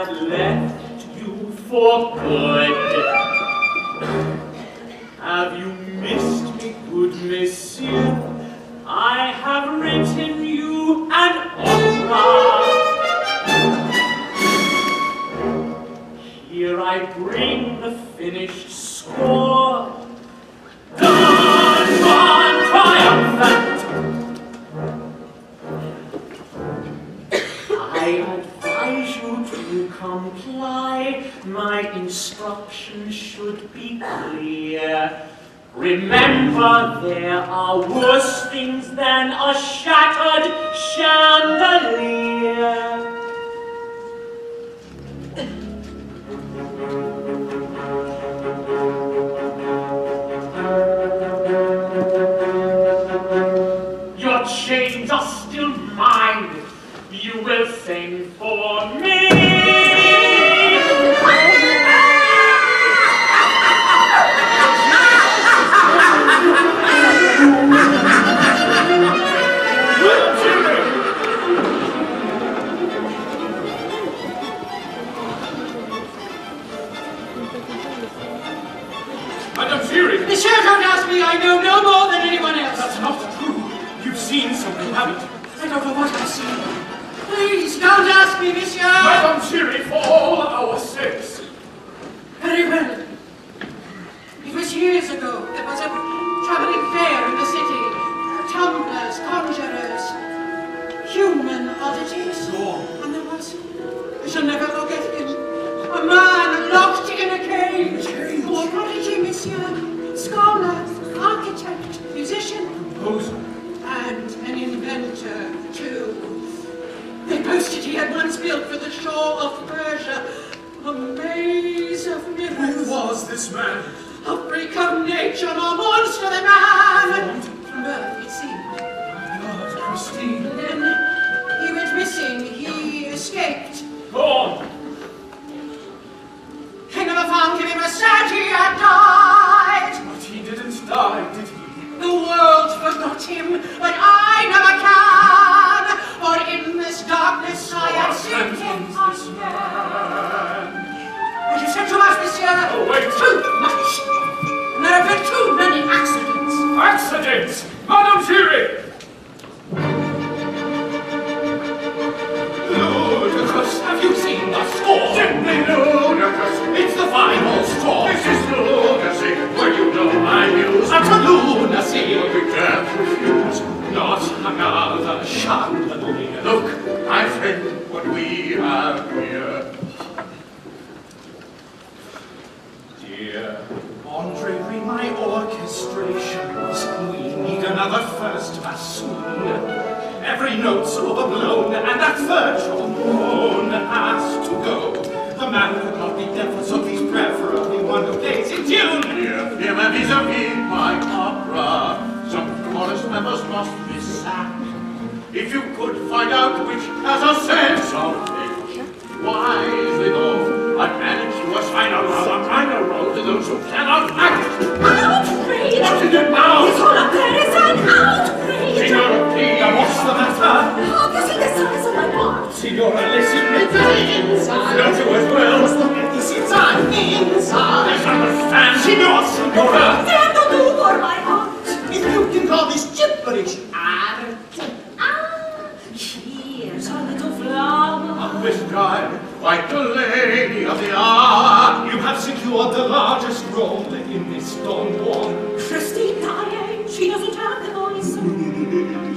had left you for good. Have you missed me, good monsieur? I have written you an opera. Here I bring the finished score. Don Juan triumphant. I advise you to comply. My instructions should be clear. Remember, there are worse things than a shattered chandelier. Your chains are still mine. You will sing for me. Madame Fury! Monsieur, don't ask me. I know no more than anyone else. That's not true. You've seen something, haven't you? I don't know what I've seen. Please, don't ask me, monsieur. Madame Fury, for all our sakes. Very well. It was years ago. There was a traveling fair in the city. Tumblers, conjurers, human oddities. And there was, I shall never forget him, a man locked in a cage. A prodigy, monsieur. Scholar, architect, musician. Composer. And an inventor, too. They boasted he had once built for the shore of Persia a maze of mirrors. Who was this man? A freak of nature, more monster than man. From birth, it seemed. God, Christine. Then he went missing. He escaped. Go on. King of the farm gave him a surgery and died. But he didn't die, did he? The world forgot him, but I never can. For in this darkness I have seen him again. And you said too much, monsieur. Oh, wait. Too much. And there have been too many accidents. Accidents! Madame Fury! Ludicrous! Have you seen the score? Simply ludicrous. It's the final straw. This is lunacy. Well, you know my views. Utter lunacy. We can't refuse. Not another chandelier. Look, my friend, what we have here. Dear Andre, my orchestrations. We need another first bassoon. Every note's overblown, and that third trombone has to go. The man could not be deaf, so he's preferably one who plays in tune. Give him a vis-a-vis my opera. Some chorus members must be sacked. If you could find out which has a sense of pitch, wisely though, I'd manage to assign a rather minor role to those who cannot act. Outrage! What is it now? This whole affair is an outrage! Signora, please. What's the matter? How do you see the size of my part? Signora, listen. It's inside. Don't you as well? Just look at this inside. Inside. Misunderstand. Signora. Dare to do for my heart! If you can call this gibberish art. Ah, cheers, a little flower. This time, quite the lady of the hour. You have secured the largest role in this Don Juan. Christine dying, she doesn't have the voice.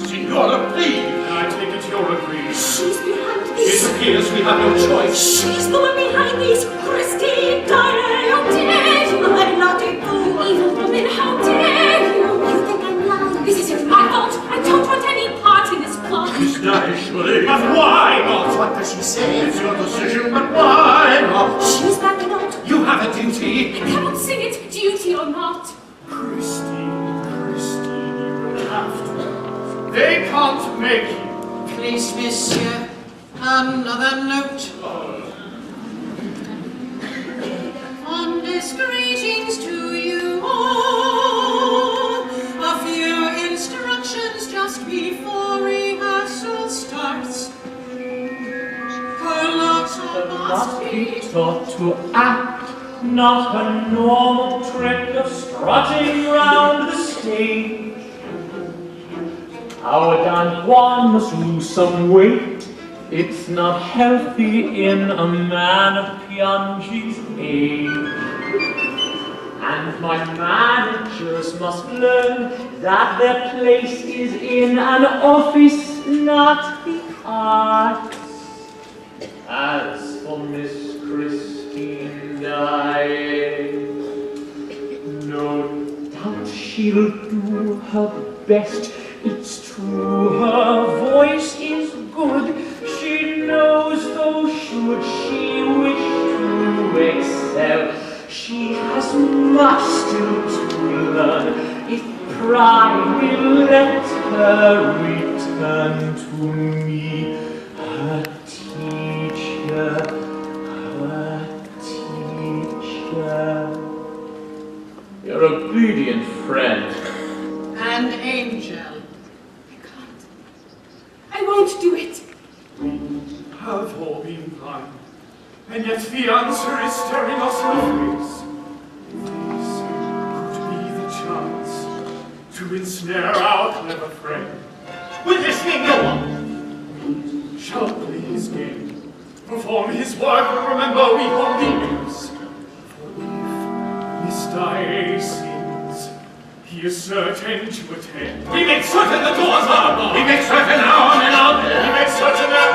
Signora, please. And I take it you're agreed. She's behind It these. appears we have no choice. She's the one behind these. Christine dying, how dare you? I'm not a fool. Evil woman, how dare you? You think I'm lying? This isn't my fault. I don't want any part in this plot. Naturally. But why not? What does she say? It's your decision, but why not? She's backing out. You have a duty. I cannot sing it, duty or not. Christine, you have to. They can't make you. Please, monsieur, another note. Fondest greetings to you all. A few instructions just before rehearsal starts. Her looks all must be he taught to act, not a normal trick of strutting round the stage. Our Don Juan must lose some weight. It's not healthy in a man of Piangi's age. And my managers must learn that their place is in an office, not the arts. As for Miss Christine Daae, no doubt she'll do her best. It's true, her voice is good. She knows, though should she wish to excel, she has much still to learn. If pride will let her return to me, her teacher, her teacher. Your obedient friend. And angel. I won't do it. Have all been blind, and yet the answer is staring us in the face. This could be the chance to ensnare our clever friend. Will this thing go on? Shall play his game, perform his work, remember we hold the ace. For if Miss Daae sins, he is certain to attend. We make certain the doors are barred. We make certain our men are there. We make certain that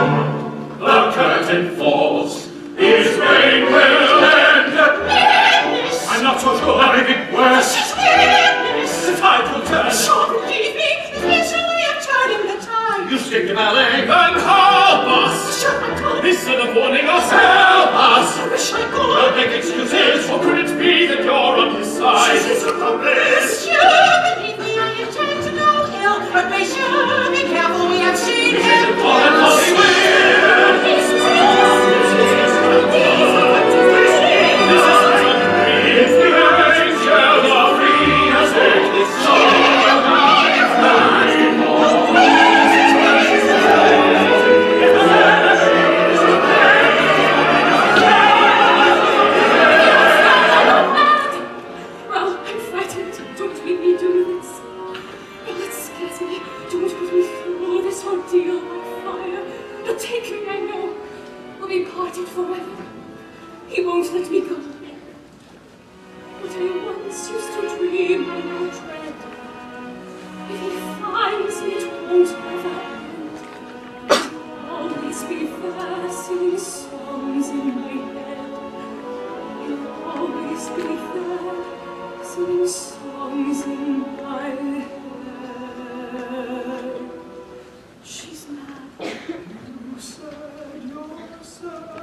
The curtain falls. His reign will end. I'm not so sure. Everything worse. The tide will turn. Don't leave me. There's a way of turning the tide. You stick to ballet. Then help us. Sure I could. Instead of warning us, help us. I wish I could. Don't make excuses. Or could it be that you're on his side? This is a bliss. Sure, believe me, I intend to no ill, but be sure, be careful, we have seen him. Fallen Holy Will. Well, I'm frightened. Don't make me do this. Oh, it scares me. Don't put me through this ordeal by fire. He'll take me, I know. We'll be parted forever. He won't let me go. What I once used to dream, I now dread. If he finds me, it won't ever end. He'll always be there, singing songs in my head. He'll always be there, singing songs in my head. She's mad. You said yourself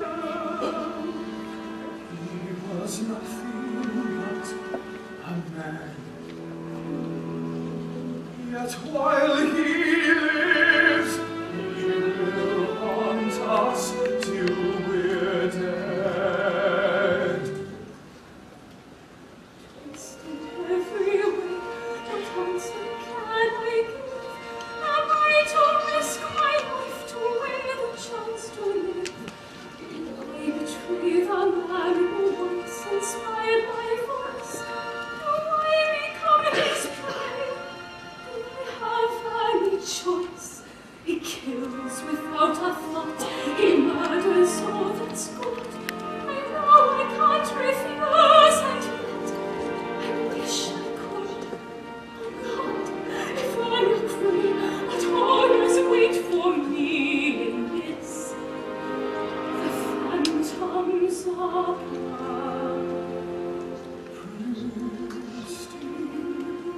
he was nothing but a man. Yet while he lives, he will haunt us till we're dead. Wasted every way, what answer can I give? Am I to risk my life to weigh the chance to live? Did I betray the man who once inspired my voice? Do I become his prey? Do I have any choice? He kills without a thought, he murders all that's good. I know I can't refuse, and yet I wish I could. Oh God, if I were free, what horrors wait for me in this? The phantoms of love.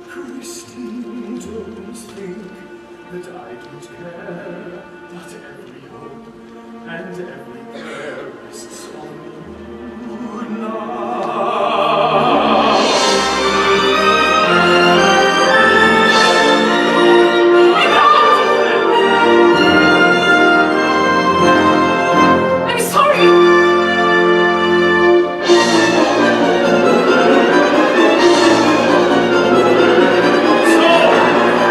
Christine, don't think that I don't care, but every hope and every prayer rests on you now. I'm sorry! So,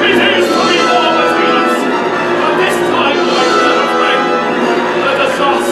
it is to be war between us, but this time, my clever friend, let us not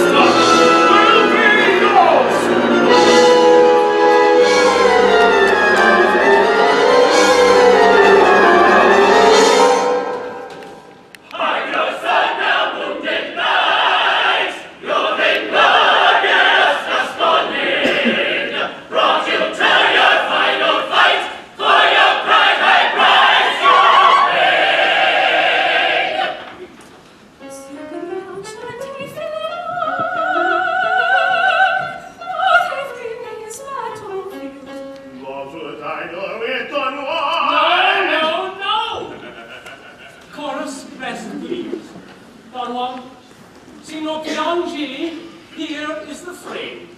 ways.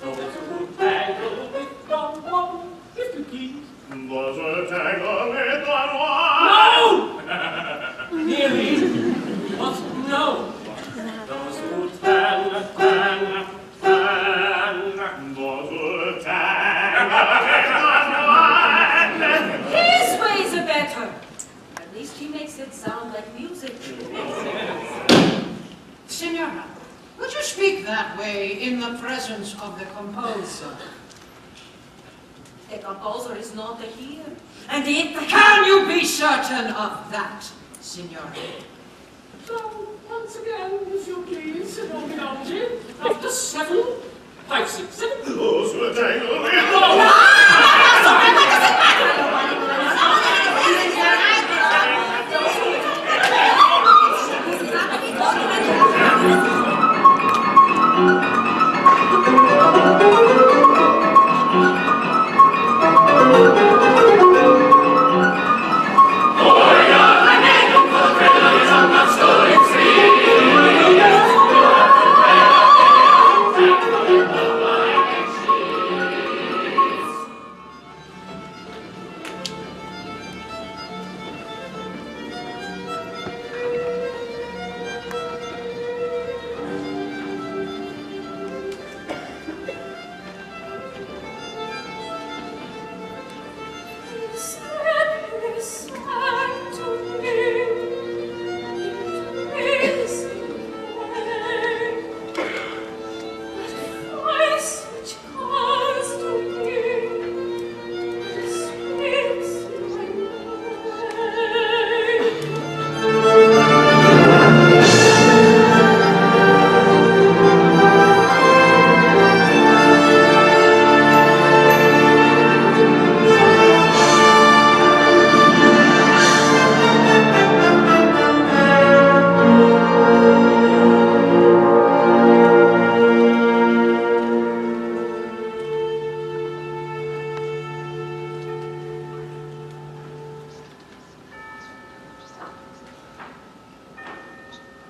Those who tangle with the one, if you please. Those who tangle with the one. No! Nearly, but no. Those who tangle. Those who tangle with the one. His ways are better. At least he makes it sound like music. Signora, would you speak that way in the presence of the composer? The composer is not here. And it Can you be certain of that, Signora? So, once again, if you please, Signor Minaldi, after 7, 5, 6, 7. Those who tangle with the one.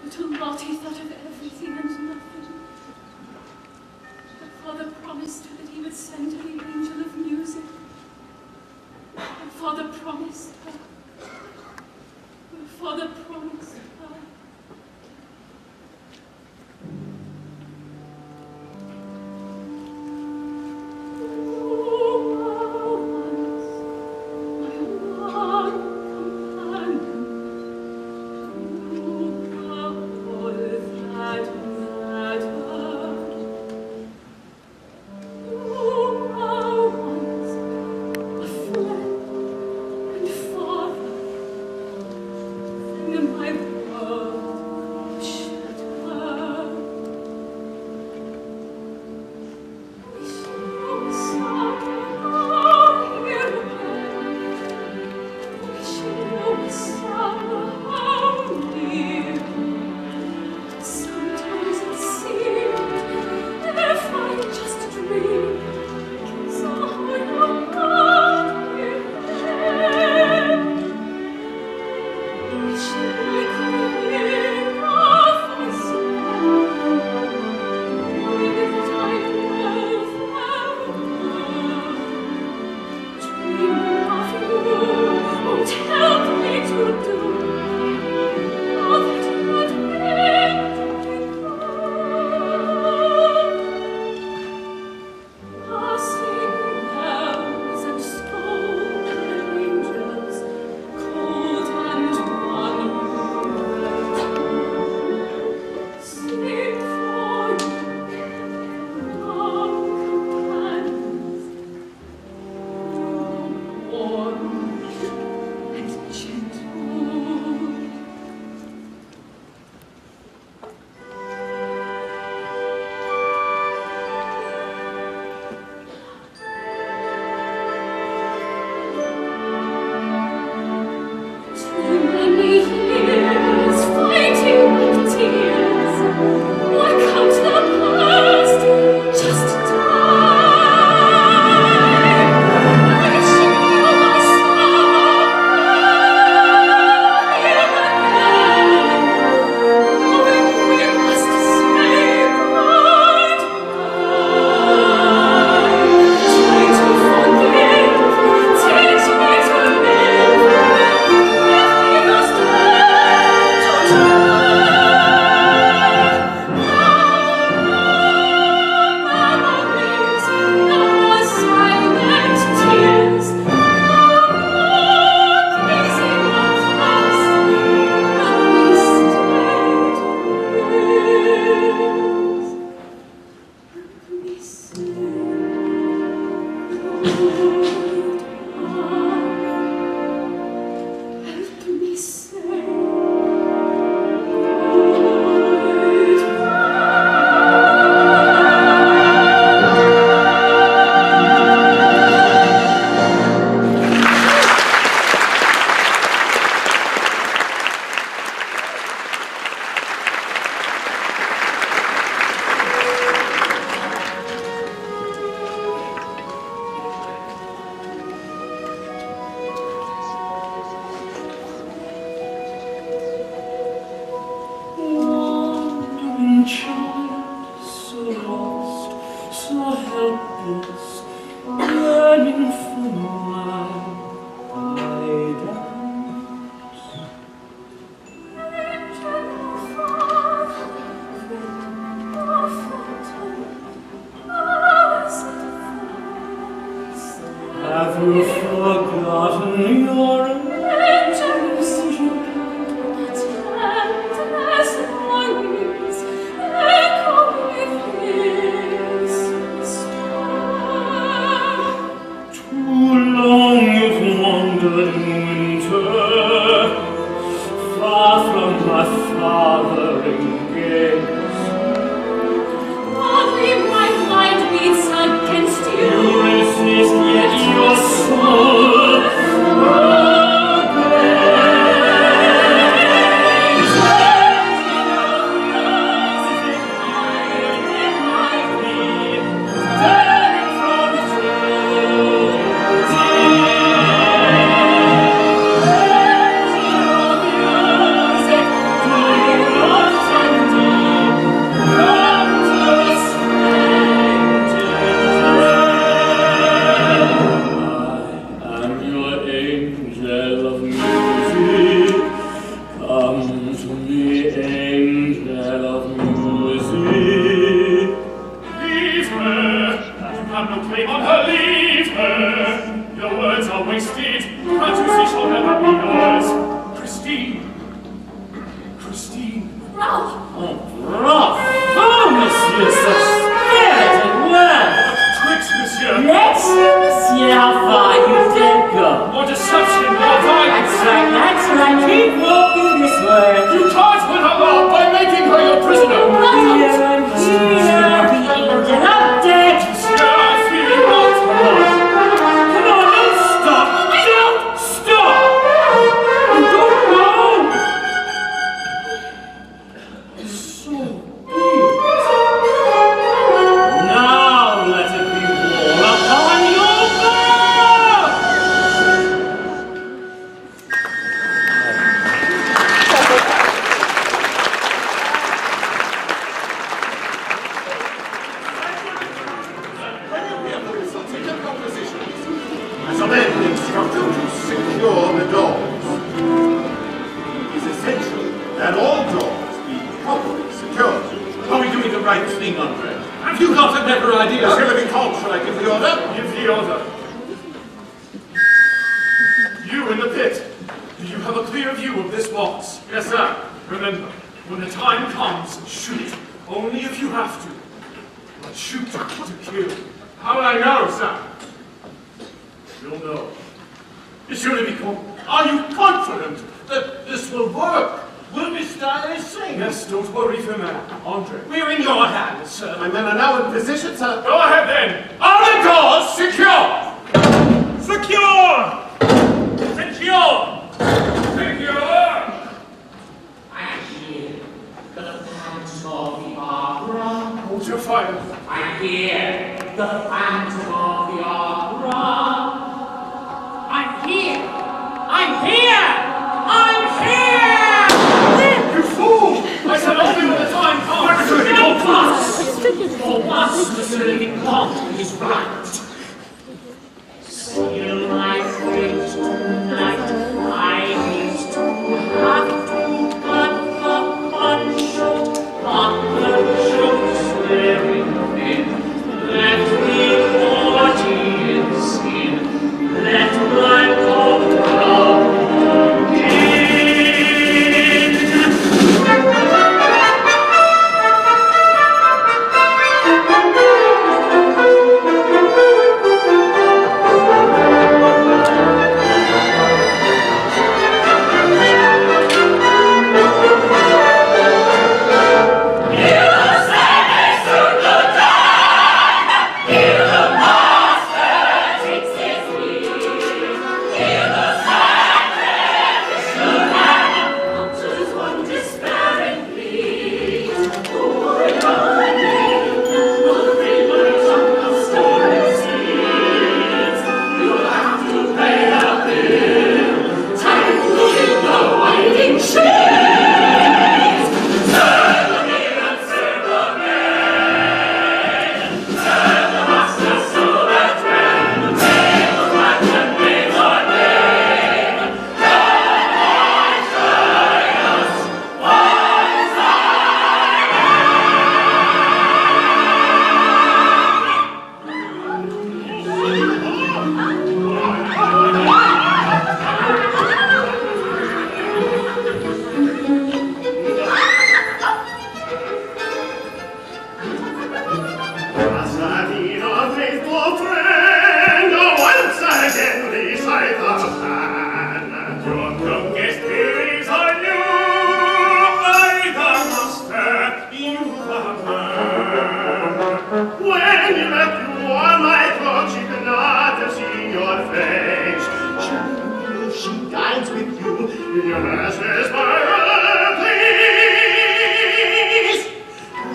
Little Lottie thought of everything and nothing. Her father promised her that he would send her the angel of music. Her father promised her. Her father promised her. Oh, old friend, once again recite the plan. Your youngest days are new, I the master, you the man. When you met you on my coach, she could not have seen your face. She dines with you in your master's parlor, please.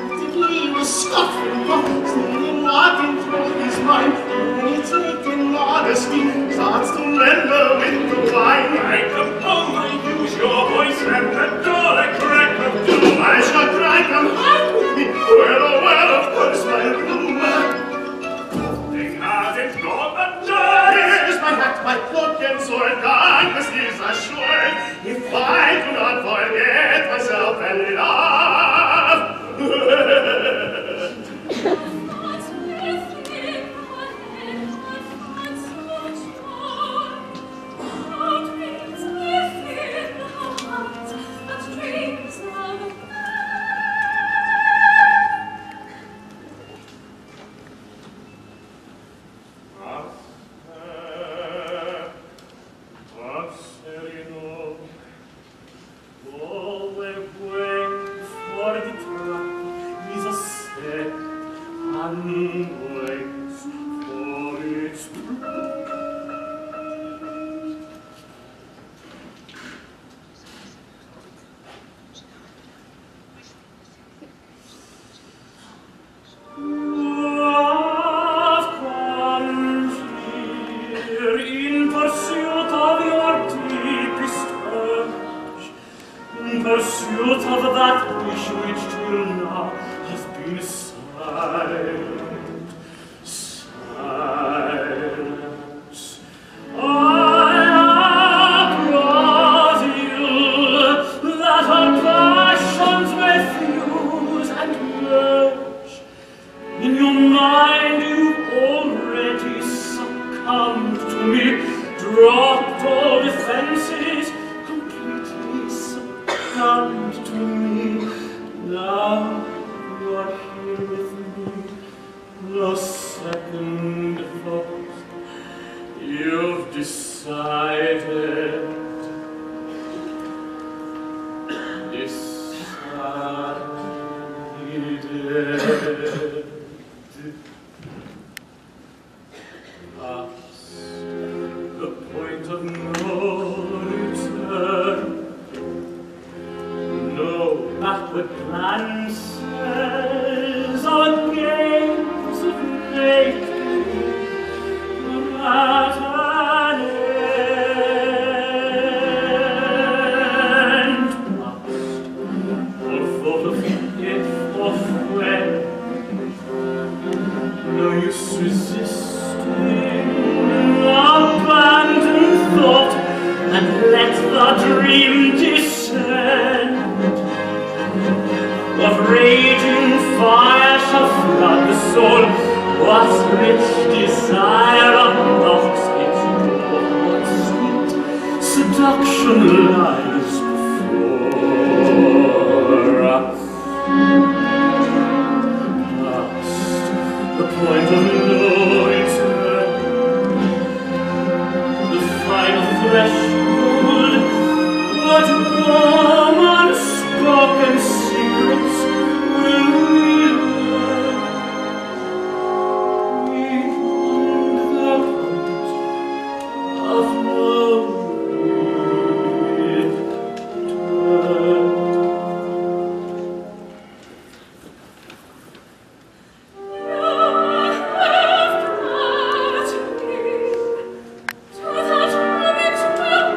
Practically he was scoffing, stating what enthralled his mind. When he taken modesty, starts to meddle with the wine. I come home, I use your voice, and the door I crack of doom. I shall cry, come hide with me. Well, oh, well, of course, my room. Nothing has it got the dirt. Here's my hat, my cloak, and sword. Darkness is assured. If I do not forget myself and love. What's within my head, my thoughts so torn? How dreams within the heart, what dreams of pursuit of that wish which till now has been silent. Silence. I brought you that our passions may fuse and merge. In your mind you've already succumbed to me, dropped all defenses, completely succumbed to me. Now you are here with me, no second thought. You've decided. Past the point of no return, no backward plan says our games of making at an end. Past all thought of if or when, no use resisting, abandon thought and let the dream descend. What raging fire shall flood the soul? What rich desire unlocks its door? What sweet seduction lies before us? Past the point of no return, the final threshold, what warm unspoken secrets will we learn? Beyond the point of no return. To that moment will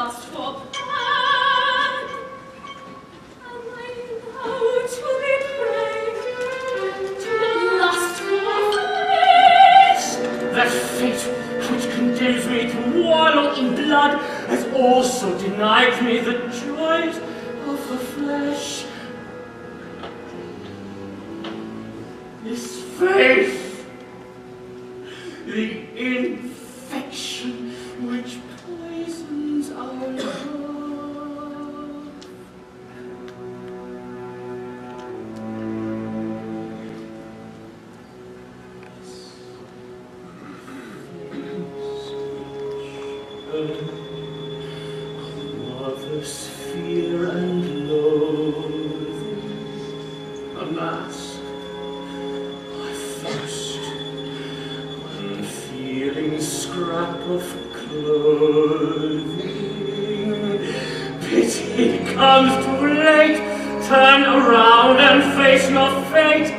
lust for blood. Am I now to be prey to lust for flesh? That fate which condemns me to wallow in blood has also denied me the joys of the flesh. This faith, the infection which poisons our love. Mother's fear and loathing, a mask, my thirst, unfeeling scrap of clothing. Pity comes too late, turn around and face your fate,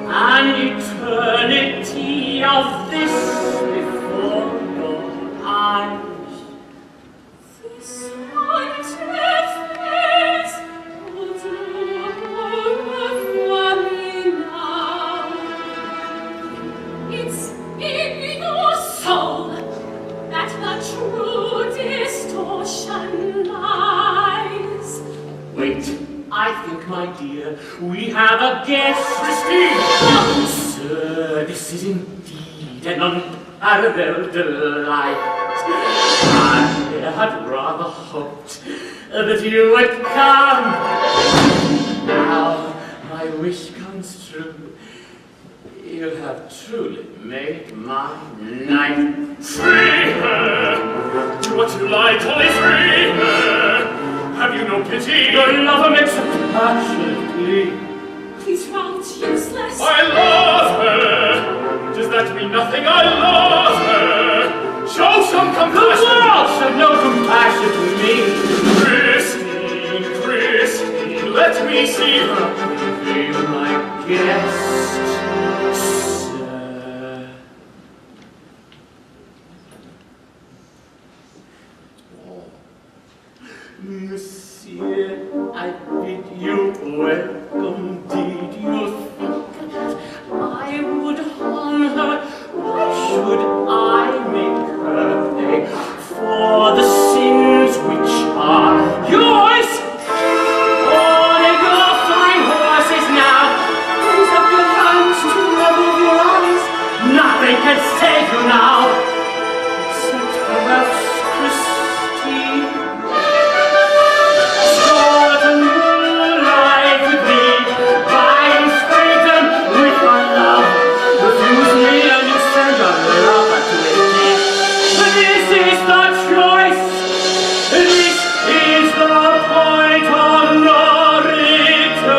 an eternity of this before your eyes. This haunted face holds no horror for me now. It's in your soul that the true distortion lies. Wait, I think, my dear, we have a guest. Christine! Sir, this is indeed an unparalleled delight. I had rather hoped that you would come. Now my wish comes true. You have truly made my night. Free her! Do what you like, only free her! Have you no pity? Your lover makes a passionate plea. Please rout useless. I love her! Does that mean nothing? I love her! Show some The compassion! world should know compassion to me. Christine, Christine, let me see her! Be my guest, sir. Monsieur, I bid you welcome. Did you think that I would harm her? Why should I make her pay for the sins which are yours? All of your fine horses now, raise up your hands to level your eyes. Nothing can save you now, except perhaps Christine. Start a new life with me, buy and straighten with my love. Refuse me and you send your lover to a death. This is the choice. This is the point of no return.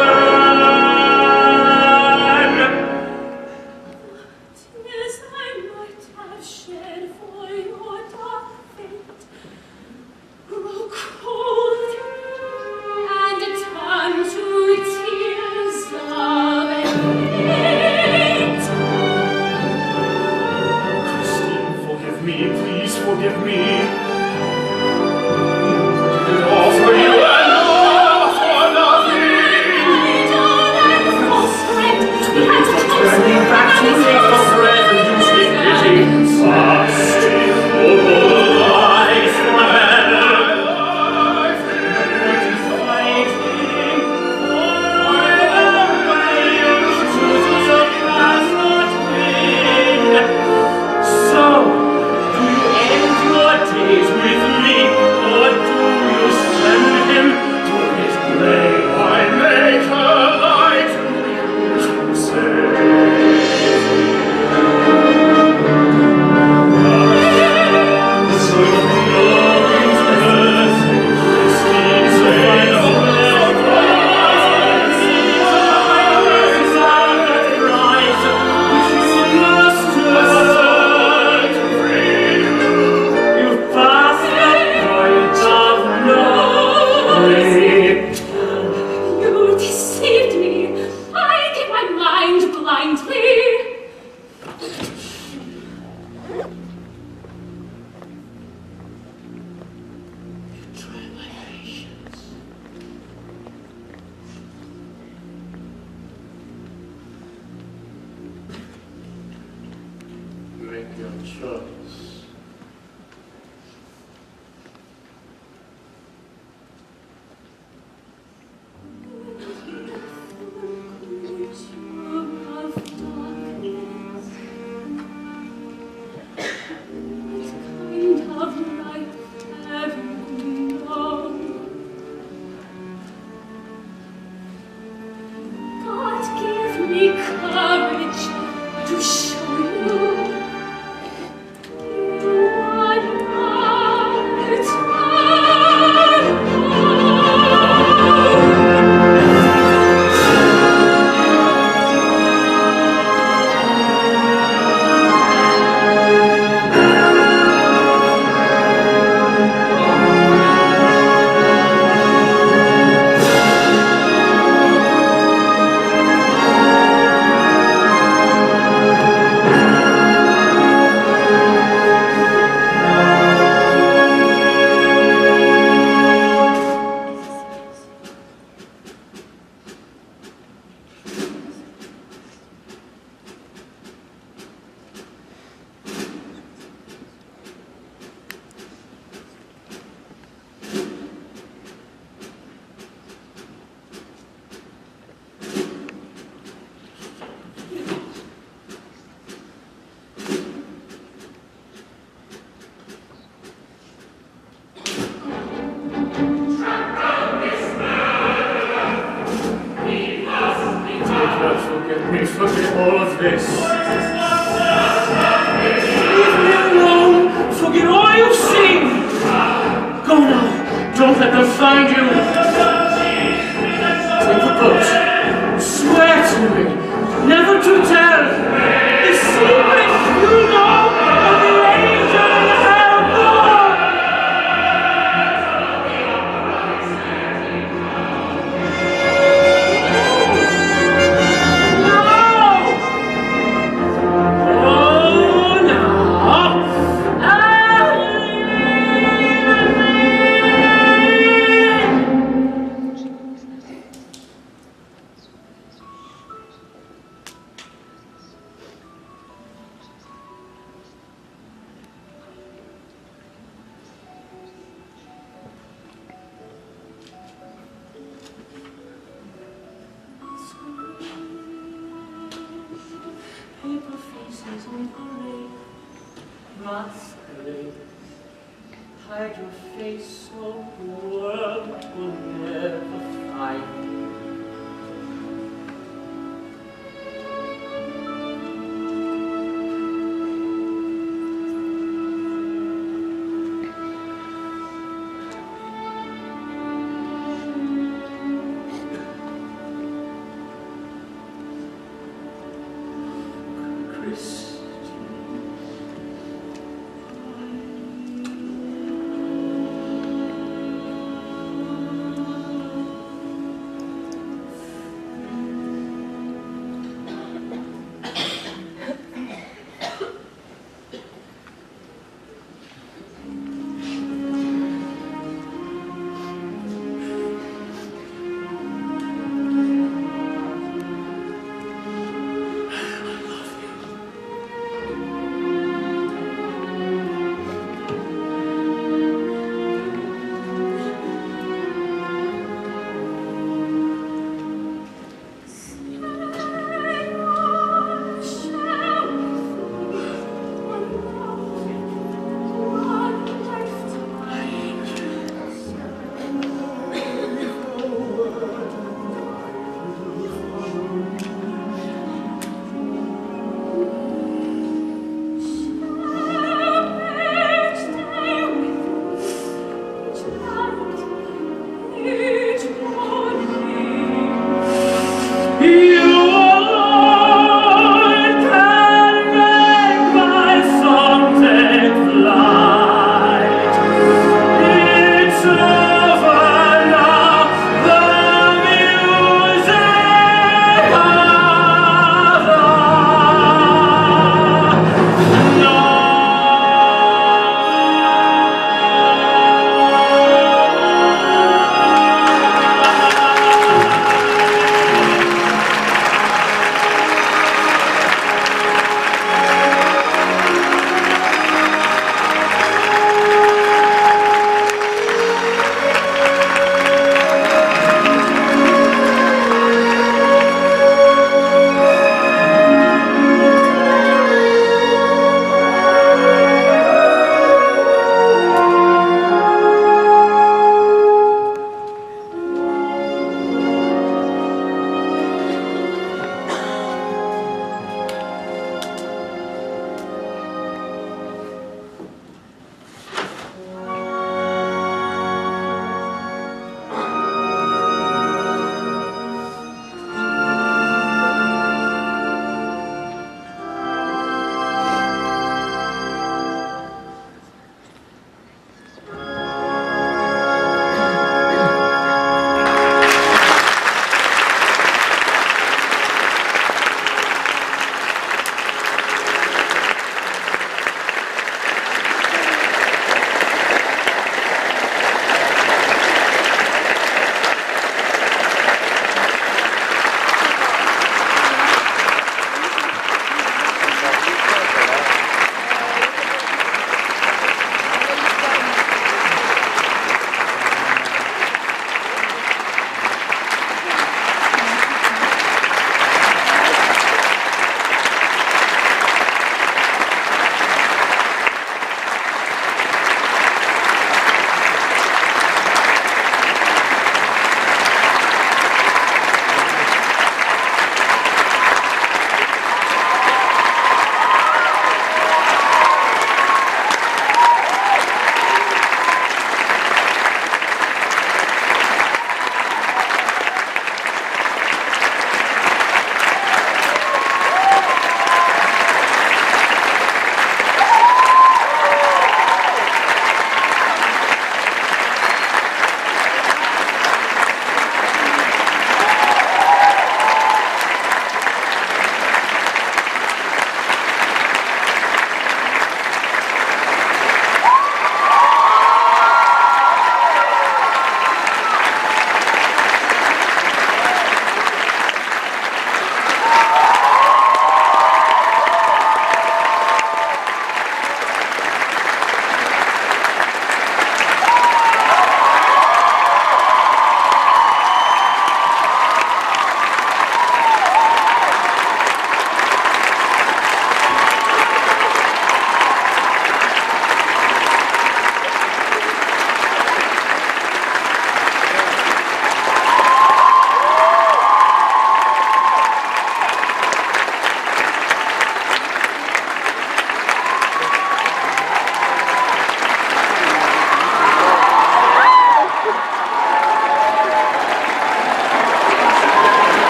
Tears I might have shed for your dark fate grow cold and turn to tears of hate. Christine, forgive me, please forgive me. And offer you an all for nothing. Idle and false friend, we had to Turning back to me for bread and usually pity. Fast, oh, life fighting for the way to surpass not win. So, do you end your days find you. Take the boat. Swear to me, never to tell the secret you know of the angel in the hellborn. Paper faces on parade, masquerade. Hide your face so the world will never find you.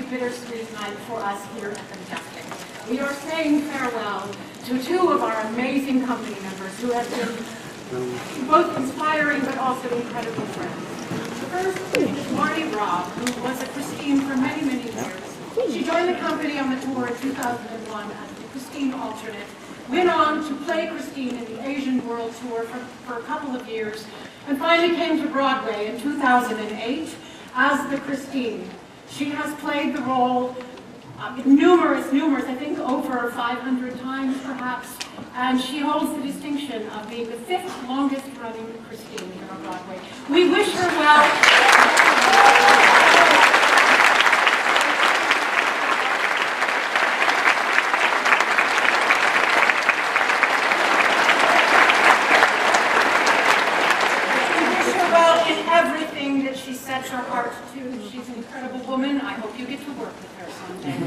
bittersweet night for us here at the Majestic. We are saying farewell to two of our amazing company members who have been both inspiring but also incredible friends. The first is Marty Robb, who was at Christine for many, many years. She joined the company on the tour in 2001 as the Christine alternate, went on to play Christine in the Asian World Tour for a couple of years, and finally came to Broadway in 2008 as the Christine. She has played the role numerous, I think over 500 times perhaps, and she holds the distinction of being the 5th longest running Christine here on Broadway. We wish her well. Everything that she sets her heart to. She's an incredible woman. I hope you get to work with her someday.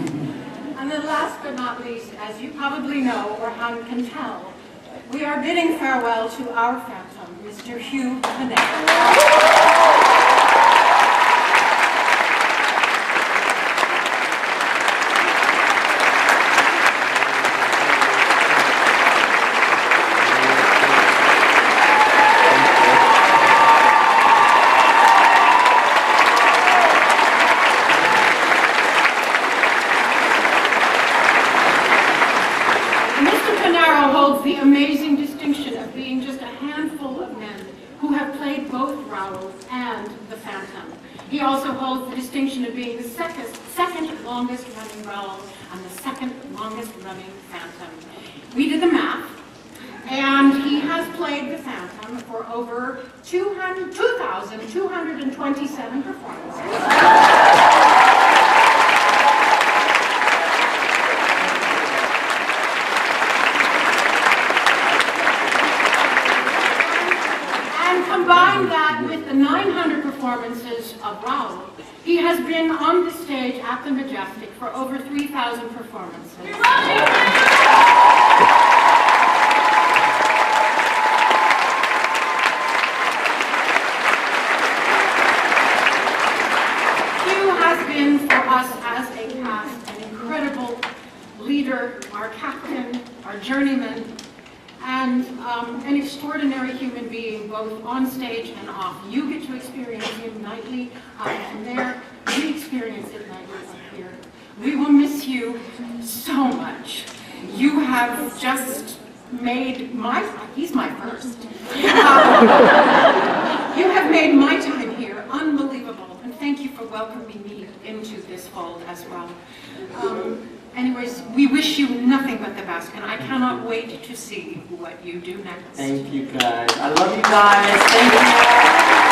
And then last but not least, as you probably know, or can tell, we are bidding farewell to our phantom, Mr. Hugh Panetta. The amazing distinction of being just a handful of men who have played both Raoul and the Phantom. He also holds the distinction of being the second longest running Raoul and the second longest running Phantom. We did the math, and he has played the Phantom for over 2,227 performances. Combine that with the 900 performances of Raoul, he has been on the stage at the Majestic for over 3,000 performances. Hugh has been for us as a cast an incredible leader, our captain, our journeyman, and an extraordinary human being, both on stage and off. You get to experience him nightly and there. We experience it nightly up here. We will miss you so much. You have just made my time. He's my first. You have made my time here unbelievable, and thank you for welcoming me into this fold as well. Anyways, we wish you nothing but the best, and I cannot wait to see what you do next. Thank you, guys. I love you guys. Thank you.